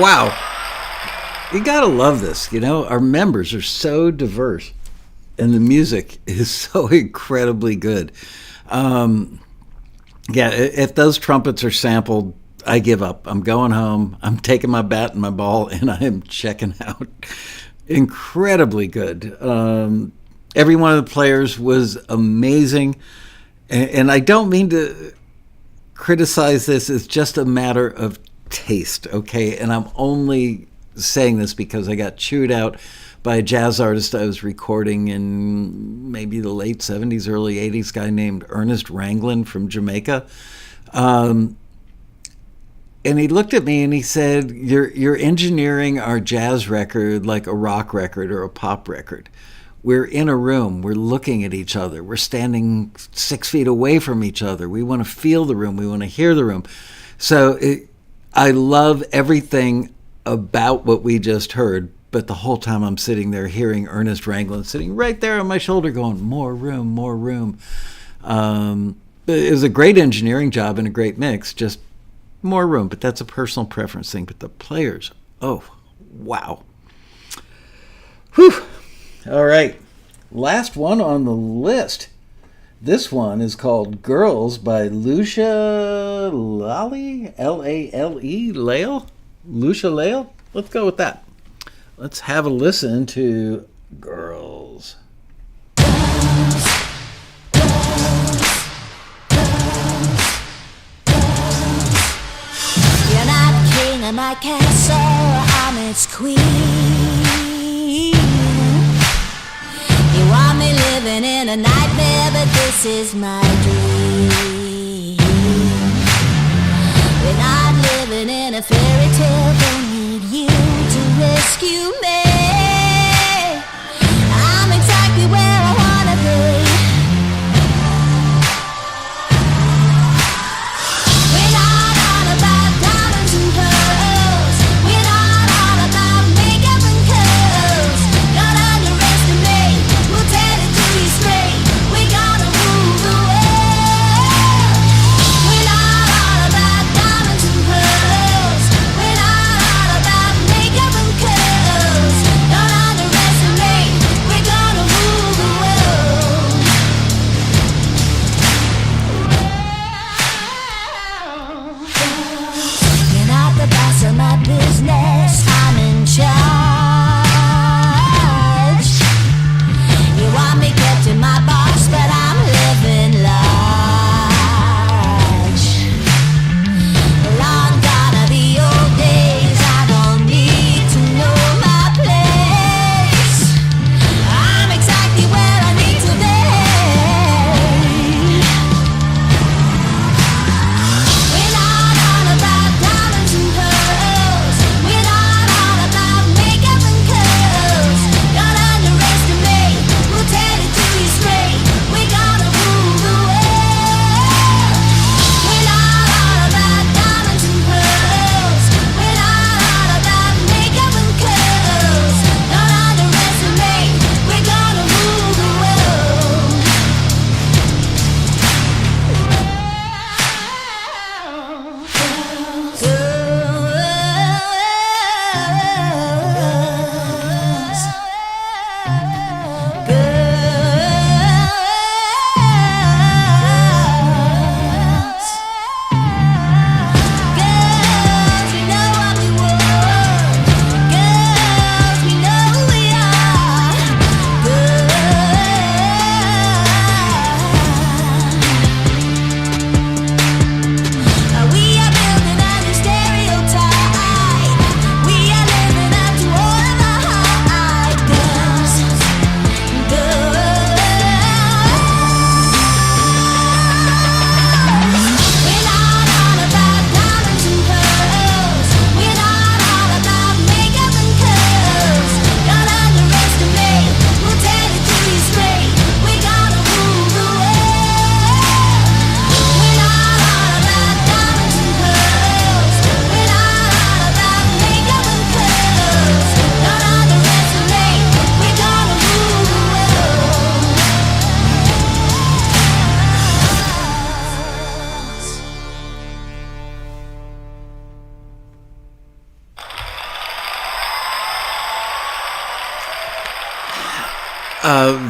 Wow. You gotta love this, you know? Our members are so diverse, and the music is so incredibly good. Yeah, if those trumpets are sampled, I give up. I'm going home. I'm taking my bat and my ball, and I am checking out. Incredibly good. Every one of the players was amazing. And I don't mean to criticize this. It's just a matter of taste, okay? And I'm only saying this because I got chewed out by a jazz artist I was recording in maybe the late 70s, early 80s, guy named Ernest Ranglin from Jamaica. And he looked at me and he said, you're engineering our jazz record like a rock record or a pop record. We're in a room. We're looking at each other. We're standing 6 feet away from each other. We want to feel the room. We want to hear the room. So I love everything about what we just heard, but the whole time I'm sitting there hearing Ernest Ranglin sitting right there on my shoulder going, more room, more room. It was a great engineering job and a great mix, just more room, but that's a personal preference thing. But the players, oh, wow. Whew. All right, last one on the list. This one is called Girls by Luiza Lale, L-A-L-E, Lale? Luiza Lale? Let's go with that. Let's have a listen to Girls. You're not king of my castle, I'm its queen. You want me living in a nightmare, but this is my dream. We're not living in a fairy tale, don't need you to rescue me. I'm exactly where I wanna be. We're not all about diamonds and pearls. We're not all about makeup and curls. Don't underestimate, we'll tell it to you straight. We're gonna rule the world. We're not all about diamonds and pearls. We're not all about makeup and curls.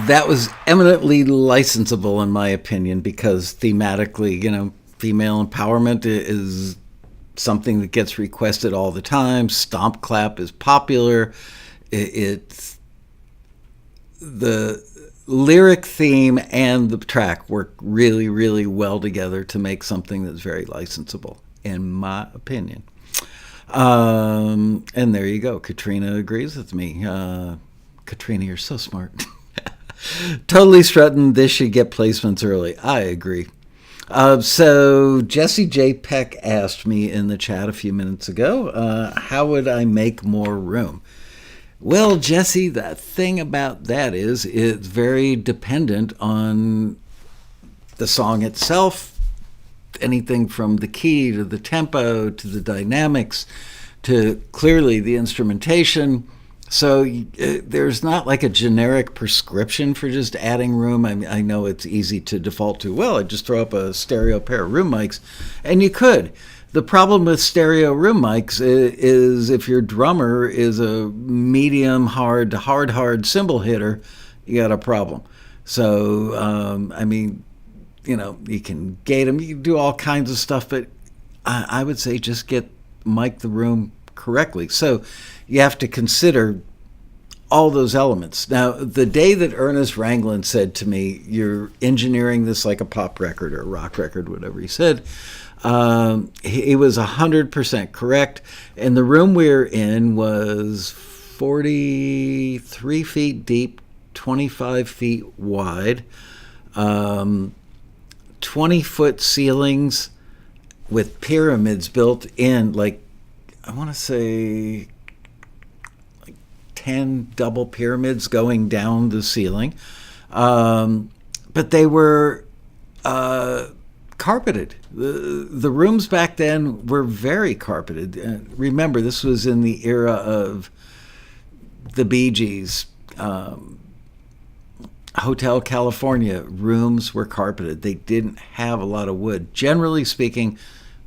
That was eminently licensable, in my opinion, because thematically, female empowerment is something that gets requested all the time. Stomp clap is popular. It's the lyric theme and the track work really, really well together to make something that's very licensable, in my opinion. And there you go. Katrina agrees with me. Katrina, you're so smart. Totally strutting. This should get placements early. I agree. So Jesse J. Peck asked me in the chat a few minutes ago, how would I make more room? Well, Jesse, the thing about that is it's very dependent on the song itself, anything from the key to the tempo to the dynamics to clearly the instrumentation. So there's not like a generic prescription for just adding room. I know it's easy to default to, well, I just throw up a stereo pair of room mics, and you could. The problem with stereo room mics is if your drummer is a medium hard to hard cymbal hitter, you got a problem. So, you can gate them, you can do all kinds of stuff, but I would say just get mic the room correctly. So you have to consider all those elements. Now, the day that Ernest Ranglin said to me, you're engineering this like a pop record or a rock record, whatever he said, he was 100% correct. And the room we were in was 43 feet deep, 25 feet wide, 20-foot ceilings with pyramids built in, like, I want to say like 10 double pyramids going down the ceiling. But they were carpeted. The rooms back then were very carpeted. Remember, this was in the era of the Bee Gees. Hotel California rooms were carpeted. They didn't have a lot of wood. Generally speaking,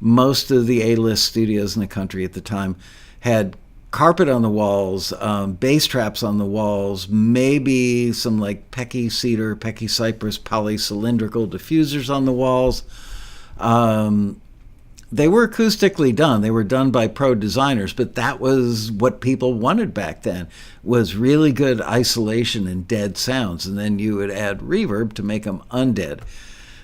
most of the A-list studios in the country at the time had carpet on the walls, bass traps on the walls, maybe some like Pecky cedar, Pecky cypress, polycylindrical diffusers on the walls. They were acoustically done. They were done by pro designers, but that was what people wanted back then, was really good isolation and dead sounds. And then you would add reverb to make them undead.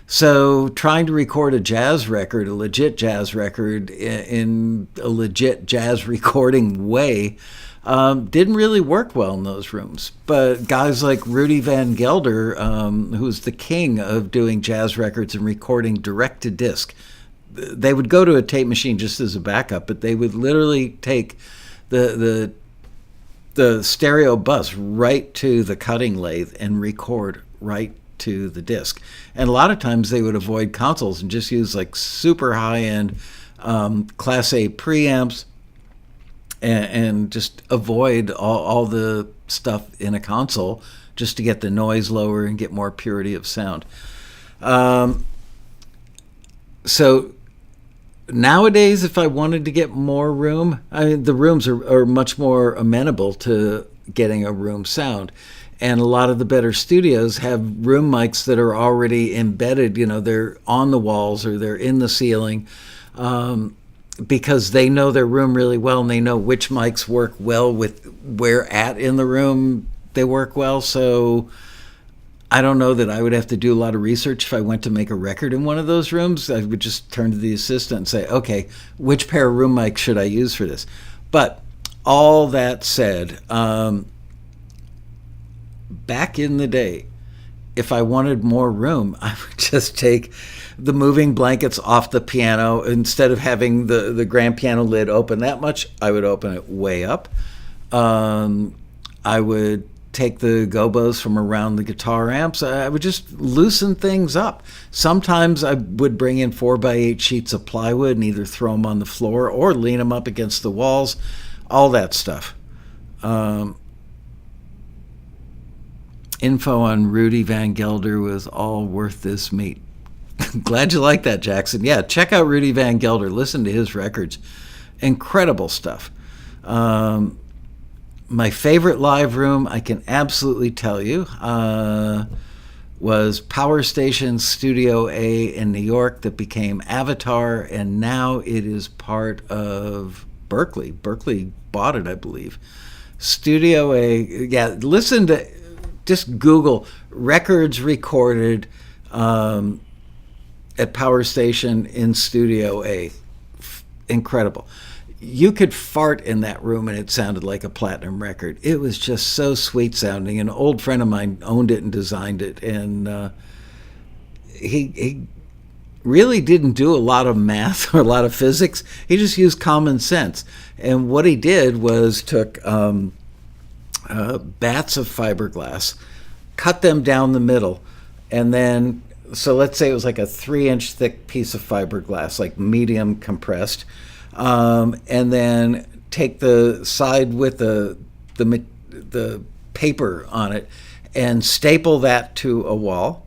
So trying to record a jazz record, a legit jazz record in a legit jazz recording way, didn't really work well in those rooms. But guys like Rudy Van Gelder, who's the king of doing jazz records and recording direct to disc, they would go to a tape machine just as a backup, but they would literally take the stereo bus right to the cutting lathe and record right to the disc. And a lot of times they would avoid consoles and just use like super high-end Class A preamps and just avoid all the stuff in a console just to get the noise lower and get more purity of sound. So nowadays, if I wanted to get more room, the rooms are much more amenable to getting a room sound. And a lot of the better studios have room mics that are already embedded. They're on the walls or they're in the ceiling because they know their room really well and they know which mics work well with where at in the room they work well. So I don't know that I would have to do a lot of research if I went to make a record in one of those rooms. I would just turn to the assistant and say, okay, which pair of room mics should I use for this? But all that said, back in the day, if I wanted more room, I would just take the moving blankets off the piano. Instead of having the grand piano lid open that much, I would open it way up. I would take the gobos from around the guitar amps. I would just loosen things up. Sometimes I would bring in 4x8 sheets of plywood and either throw them on the floor or lean them up against the walls, all that stuff. Info on Rudy Van Gelder was all worth this meat. Glad you like that, Jackson. Yeah, check out Rudy Van Gelder. Listen to his records. Incredible stuff. My favorite live room, I can absolutely tell you, was Power Station Studio A in New York that became Avatar, and now it is part of Berkeley. Berkeley bought it, I believe. Studio A, yeah, listen to, just Google records recorded at Power Station in Studio A. Incredible. You could fart in that room and it sounded like a platinum record. It was just so sweet sounding. An old friend of mine owned it and designed it, and he really didn't do a lot of math or a lot of physics. He just used common sense. And what he did was took bats of fiberglass, cut them down the middle, and then, so let's say it was like a 3-inch thick piece of fiberglass, like medium compressed, and then take the side with the paper on it and staple that to a wall,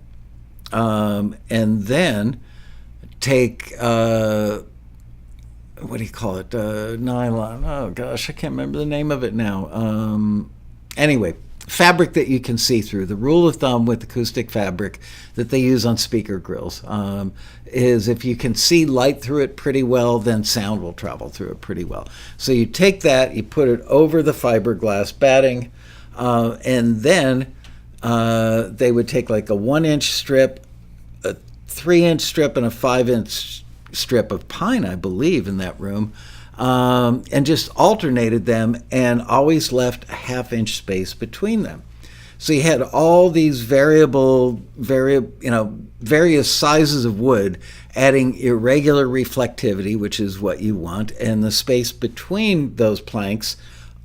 and then take what do you call it, nylon, oh gosh, I can't remember the name of it now, anyway, fabric that you can see through. The rule of thumb with acoustic fabric that they use on speaker grills is if you can see light through it pretty well, then sound will travel through it pretty well. So you take that, you put it over the fiberglass batting, and then they would take like a 1-inch strip, a 3-inch strip, and a 5-inch strip of pine, I believe, in that room, and just alternated them and always left a 1/2-inch space between them. So you had all these various sizes of wood, adding irregular reflectivity, which is what you want, and the space between those planks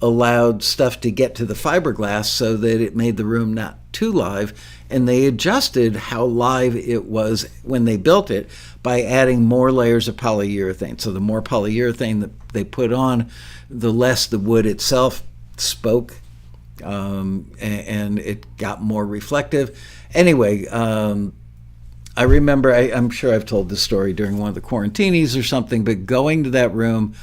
allowed stuff to get to the fiberglass so that it made the room not too live. And they adjusted how live it was when they built it by adding more layers of polyurethane. So the more polyurethane that they put on, the less the wood itself spoke, and it got more reflective. Anyway, I remember, I'm sure I've told this story during one of the quarantinis or something, but going to that room,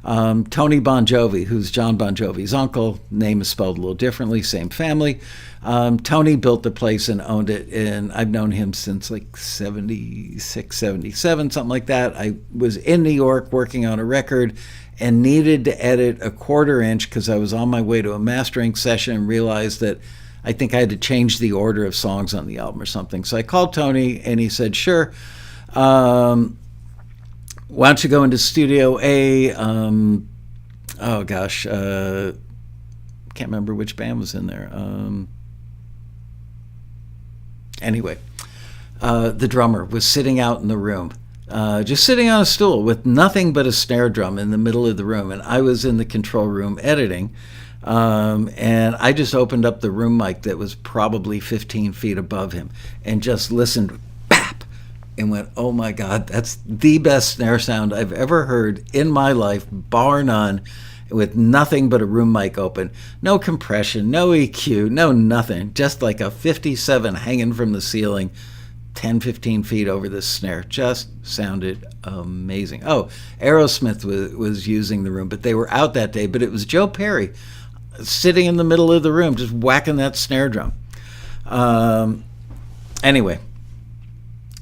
Tony Bon Jovi, who's John Bon Jovi's uncle, name is spelled a little differently, same family. Tony built the place and owned it, and I've known him since like 76, 77, something like that. I was in New York working on a record and needed to edit a 1/4 inch because I was on my way to a mastering session and realized that I think I had to change the order of songs on the album or something. So I called Tony and he said, sure. Why don't you go into Studio A? Oh gosh, can't remember which band was in there. Anyway, the drummer was sitting out in the room, just sitting on a stool with nothing but a snare drum in the middle of the room, and I was in the control room editing, and I just opened up the room mic that was probably 15 feet above him and just listened, bap, and went, oh my God, that's the best snare sound I've ever heard in my life, bar none, with nothing but a room mic open. No compression, no EQ, no nothing. Just like a 57 hanging from the ceiling, 10, 15 feet over this snare. Just sounded amazing. Oh, Aerosmith was using the room, but they were out that day. But it was Joe Perry sitting in the middle of the room, just whacking that snare drum. Anyway,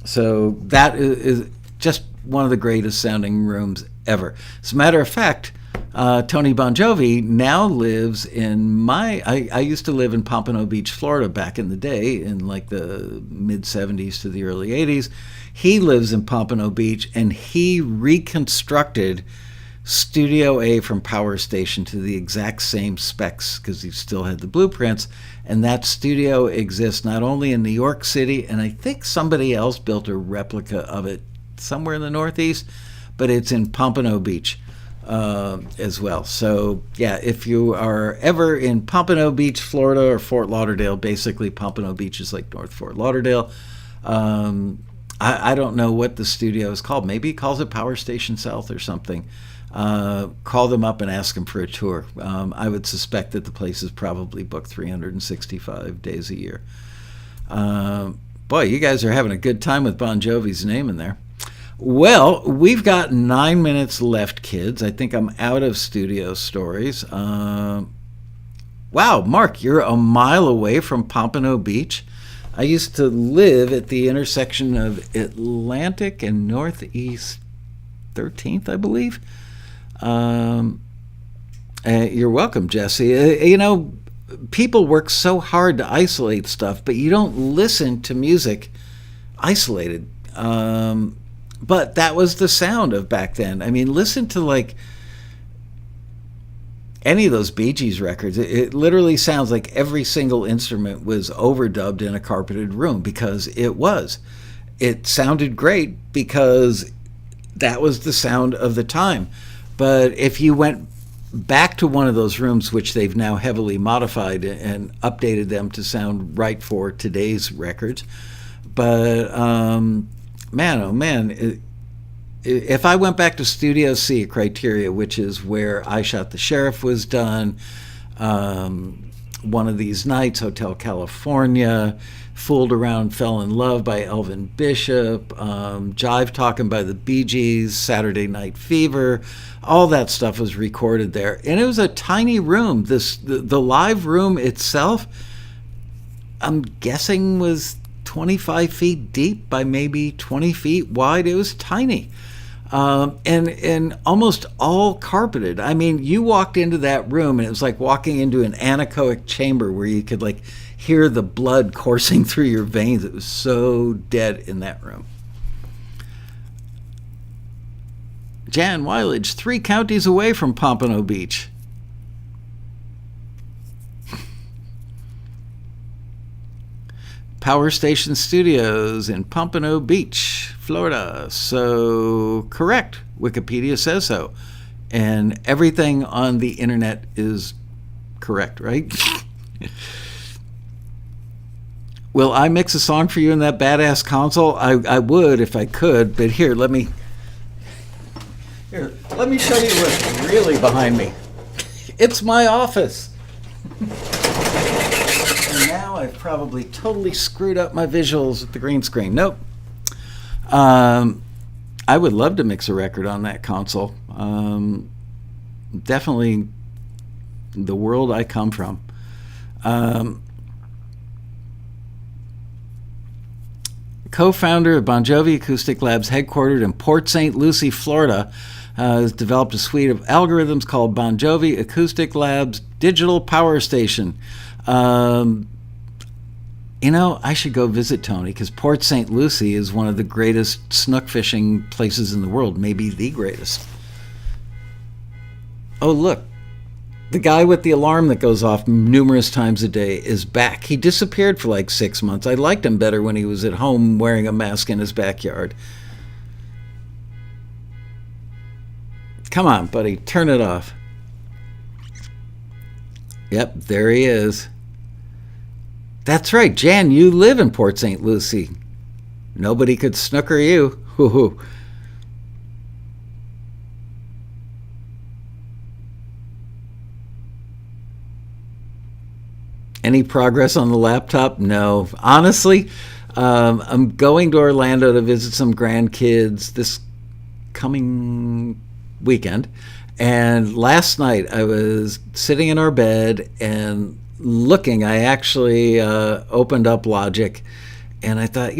so that is just one of the greatest sounding rooms ever. As a matter of fact, Tony Bon Jovi now lives in I used to live in Pompano Beach, Florida back in the day, in like the mid-70s to the early 80s. He lives in Pompano Beach, and he reconstructed Studio A from Power Station to the exact same specs because he still had the blueprints. And that studio exists not only in New York City, and I think somebody else built a replica of it somewhere in the Northeast, but it's in Pompano Beach as well. So yeah, if you are ever in Pompano Beach, Florida, or Fort Lauderdale, basically Pompano Beach is like North Fort Lauderdale. I don't know what the studio is called. Maybe he calls it Power Station South or something. Call them up and ask them for a tour. I would suspect that the place is probably booked 365 days a year. Boy, you guys are having a good time with Bon Jovi's name in there. Well, we've got 9 minutes left, kids. I think I'm out of studio stories. Wow, Mark, you're a mile away from Pompano Beach. I used to live at the intersection of Atlantic and Northeast 13th, I believe. You're welcome, Jesse. People work so hard to isolate stuff, but you don't listen to music isolated. But that was the sound of back then. I mean, listen to like any of those Bee Gees records. It literally sounds like every single instrument was overdubbed in a carpeted room, because it was. It sounded great because that was the sound of the time. But if you went back to one of those rooms, which they've now heavily modified and updated them to sound right for today's records, but man, oh man, if I went back to Studio C at Criteria, which is where I Shot the Sheriff was done, One of These Nights, Hotel California, Fooled Around, Fell in Love by Elvin Bishop, Jive Talkin' by the Bee Gees, Saturday Night Fever, all that stuff was recorded there. And it was a tiny room. The live room itself, I'm guessing, was 25 feet deep by maybe 20 feet wide. It was tiny. And almost all carpeted. I mean, you walked into that room and it was like walking into an anechoic chamber where you could like hear the blood coursing through your veins. It was so dead in that room. Jan Wilage, 3 counties away from Pompano Beach. Power Station Studios in Pompano Beach, Florida. So, correct. Wikipedia says so. And everything on the internet is correct, right? Will I mix a song for you in that badass console? I would if I could, but here, let me show you what's really behind me. It's my office. And now I've probably totally screwed up my visuals with the green screen. Nope. I would love to mix a record on that console. Definitely the world I come from. Co-founder of Bon Jovi Acoustic Labs, headquartered in Port St. Lucie, Florida, has developed a suite of algorithms called Bon Jovi Acoustic Labs Digital Power Station. I should go visit Tony, because Port St. Lucie is one of the greatest snook fishing places in the world, maybe the greatest. Oh, look. The guy with the alarm that goes off numerous times a day is back. He disappeared for like 6 months. I liked him better when he was at home wearing a mask in his backyard. Come on, buddy, turn it off. Yep, there he is. That's right, Jan, you live in Port St. Lucie. Nobody could snooker you. Hoo-hoo. Any progress on the laptop? No. Honestly, I'm going to Orlando to visit some grandkids this coming weekend. And last night I was sitting in our bed and looking. I actually opened up Logic, and I thought,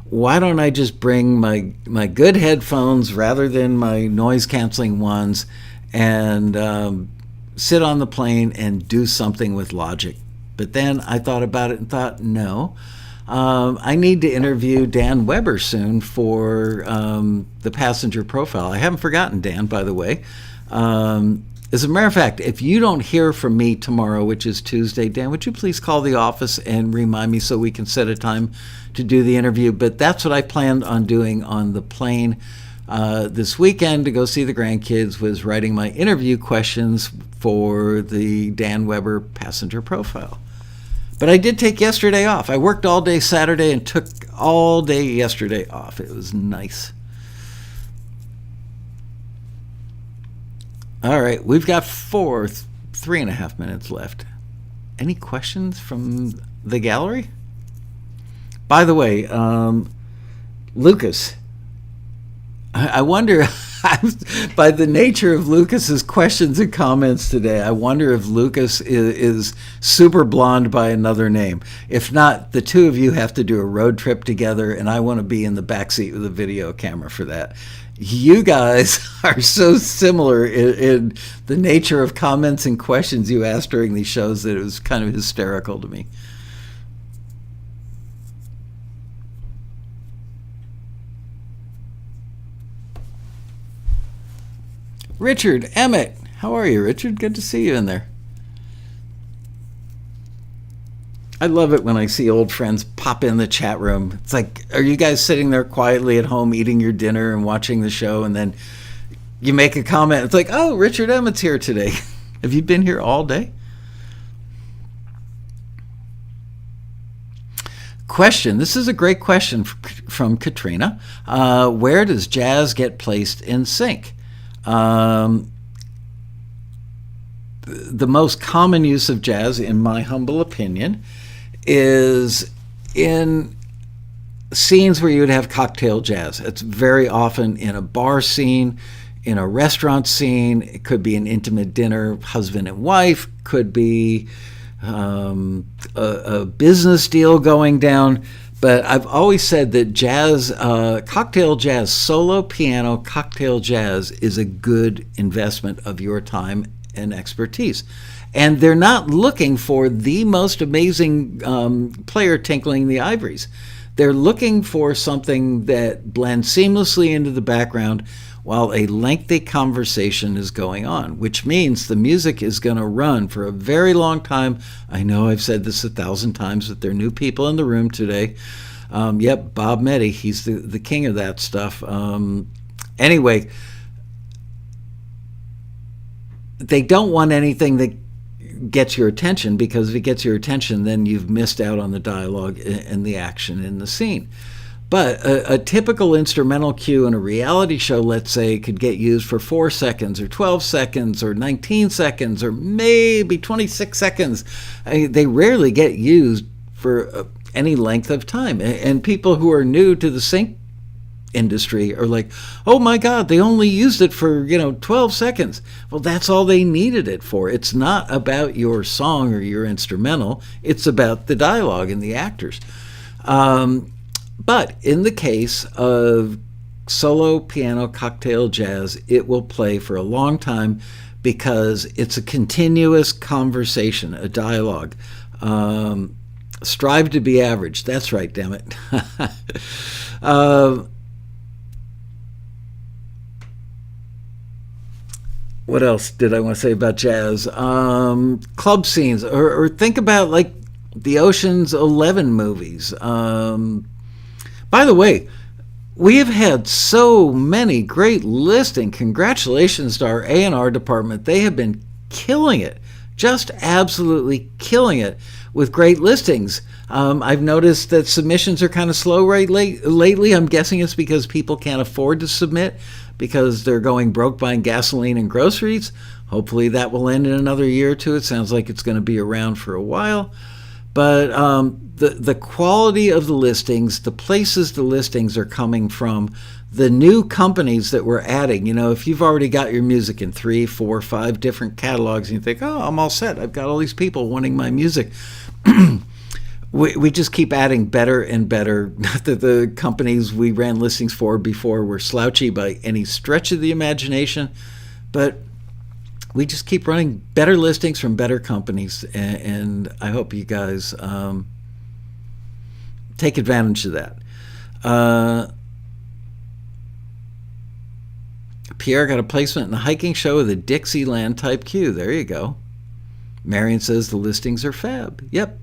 why don't I just bring my good headphones rather than my noise-canceling ones and sit on the plane and do something with Logic. But then I thought about it and thought, no, I need to interview Dan Weber soon for the passenger profile. I haven't forgotten Dan, by the way. As a matter of fact, if you don't hear from me tomorrow, which is Tuesday, Dan, would you please call the office and remind me so we can set a time to do the interview? But that's what I planned on doing on the plane this weekend to go see the grandkids, was writing my interview questions for the Dan Weber passenger profile. But I did take yesterday off. I worked all day Saturday and took all day yesterday off. It was nice. All right, we've got 3.5 minutes left. Any questions from the gallery? By the way, Lucas, I wonder By the nature of Lucas's questions and comments today, I wonder if Lucas is super blonde by another name. If not, the two of you have to do a road trip together, and I want to be in the backseat with a video camera for that. You guys are so similar in the nature of comments and questions you asked during these shows that it was kind of hysterical to me. Richard Emmett, how are you, Richard? Good to see you in there. I love it when I see old friends pop in the chat room. It's like, are you guys sitting there quietly at home eating your dinner and watching the show, and then you make a comment? It's like, oh, Richard Emmett's here today. Have you been here all day? Question. This is a great question from Katrina. Where does jazz get placed in sync? The most common use of jazz, in my humble opinion, is in scenes where you would have cocktail jazz. It's very often in a bar scene, in a restaurant scene. It could be an intimate dinner, husband and wife. Could be a business deal going down. But I've always said that jazz, cocktail jazz, solo piano cocktail jazz is a good investment of your time and expertise. And they're not looking for the most amazing player tinkling the ivories. They're looking for something that blends seamlessly into the background while a lengthy conversation is going on, which means the music is going to run for a very long time. I know I've said this 1,000 times, but there are new people in the room today. Yep, Bob Meddy, he's the king of that stuff. Anyway, they don't want anything that gets your attention, because if it gets your attention, then you've missed out on the dialogue and the action in the scene. But a typical instrumental cue in a reality show, let's say, could get used for 4 seconds or 12 seconds or 19 seconds or maybe 26 seconds. They rarely get used for any length of time. And people who are new to the sync industry are like, oh my God, they only used it for 12 seconds. Well, that's all they needed it for. It's not about your song or your instrumental. It's about the dialogue and the actors. But in the case of solo piano cocktail jazz, it will play for a long time because it's a continuous conversation, a dialogue. Strive to be average. That's right, damn it. What else did I want to say about jazz? Club scenes, or think about like the Ocean's 11 movies. By the way, we have had so many great listings. Congratulations to our A&R department. They have been killing it, just absolutely killing it with great listings. I've noticed that submissions are kind of slow lately. I'm guessing it's because people can't afford to submit because they're going broke buying gasoline and groceries. Hopefully that will end in another year or two. It sounds like it's going to be around for a while. But the quality of the listings, the places the listings are coming from, the new companies that we're adding. If you've already got your music in 3, 4, 5 different catalogs, and you think, oh, I'm all set. I've got all these people wanting my music. We just keep adding better and better. Not that the companies we ran listings for before were slouchy by any stretch of the imagination, but we just keep running better listings from better companies, and I hope you guys take advantage of that. Pierre got a placement in the hiking show with a Dixieland type cue. There you go. Marion says the listings are fab. Yep.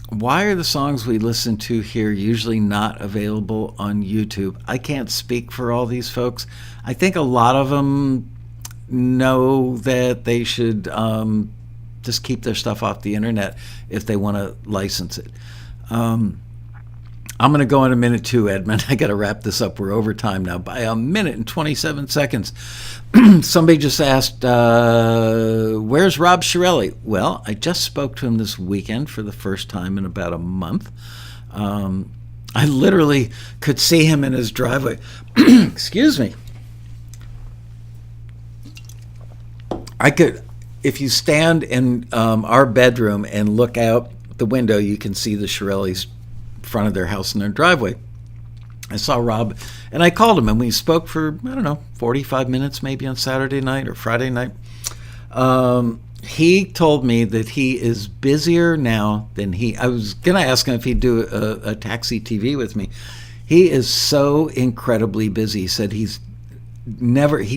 Why are the songs we listen to here usually not available on YouTube? I can't speak for all these folks. I think a lot of them know that they should just keep their stuff off the internet if they want to license it. I'm going to go in a minute too, Edmund. I got to wrap this up. We're over time now by a minute and 27 seconds. Somebody just asked, where's Rob Shirelli? Well, I just spoke to him this weekend for the first time in about a month. I literally could see him in his driveway. Excuse me. I could, if you stand in our bedroom and look out the window, you can see the Shirellis' front of their house in their driveway. I saw Rob, and I called him, and we spoke for, 45 minutes maybe on Saturday night or Friday night. He told me that he is busier now than I was going to ask him if he'd do a Taxi TV with me. He is so incredibly busy. He said he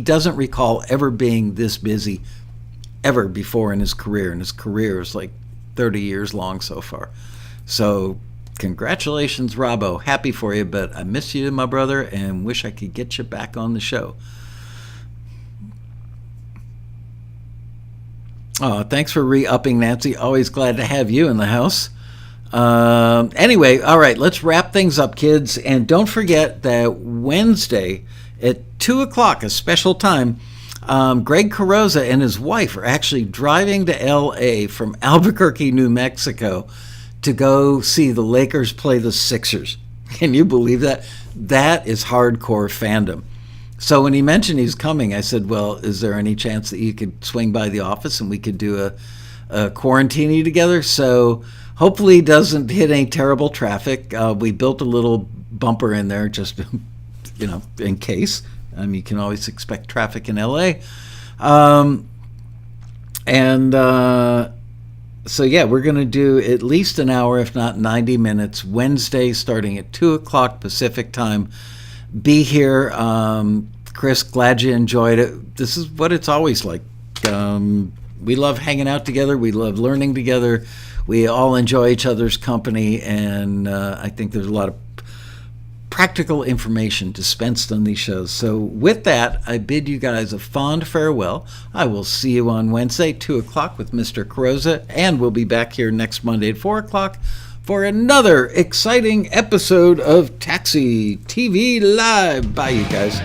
doesn't recall ever being this busy ever before in his career, and his career is like 30 years long so far. So congratulations, Robbo. Happy for you, but I miss you, my brother, and wish I could get you back on the show. Oh, thanks for re-upping, Nancy. Always glad to have you in the house. Anyway, all right, let's wrap things up, kids. And don't forget that Wednesday at 2 o'clock, a special time, Greg Carroza and his wife are actually driving to L.A. from Albuquerque, New Mexico, to go see the Lakers play the Sixers. Can you believe that? That is hardcore fandom. So when he mentioned he's coming, I said, well, is there any chance that you could swing by the office and we could do a quarantine together? So hopefully he doesn't hit any terrible traffic. We built a little bumper in there just, in case. You can always expect traffic in L.A. So yeah, we're going to do at least an hour, if not 90 minutes, Wednesday, starting at 2 o'clock Pacific time. Be here. Chris, glad you enjoyed it. This is what it's always like. We love hanging out together. We love learning together. We all enjoy each other's company, and I think there's a lot of practical information dispensed on these shows. So with that, I bid you guys a fond farewell. I will see you on Wednesday, 2 o'clock with Mr. Carroza, and we'll be back here next Monday at 4 o'clock for another exciting episode of Taxi TV Live. Bye, you guys.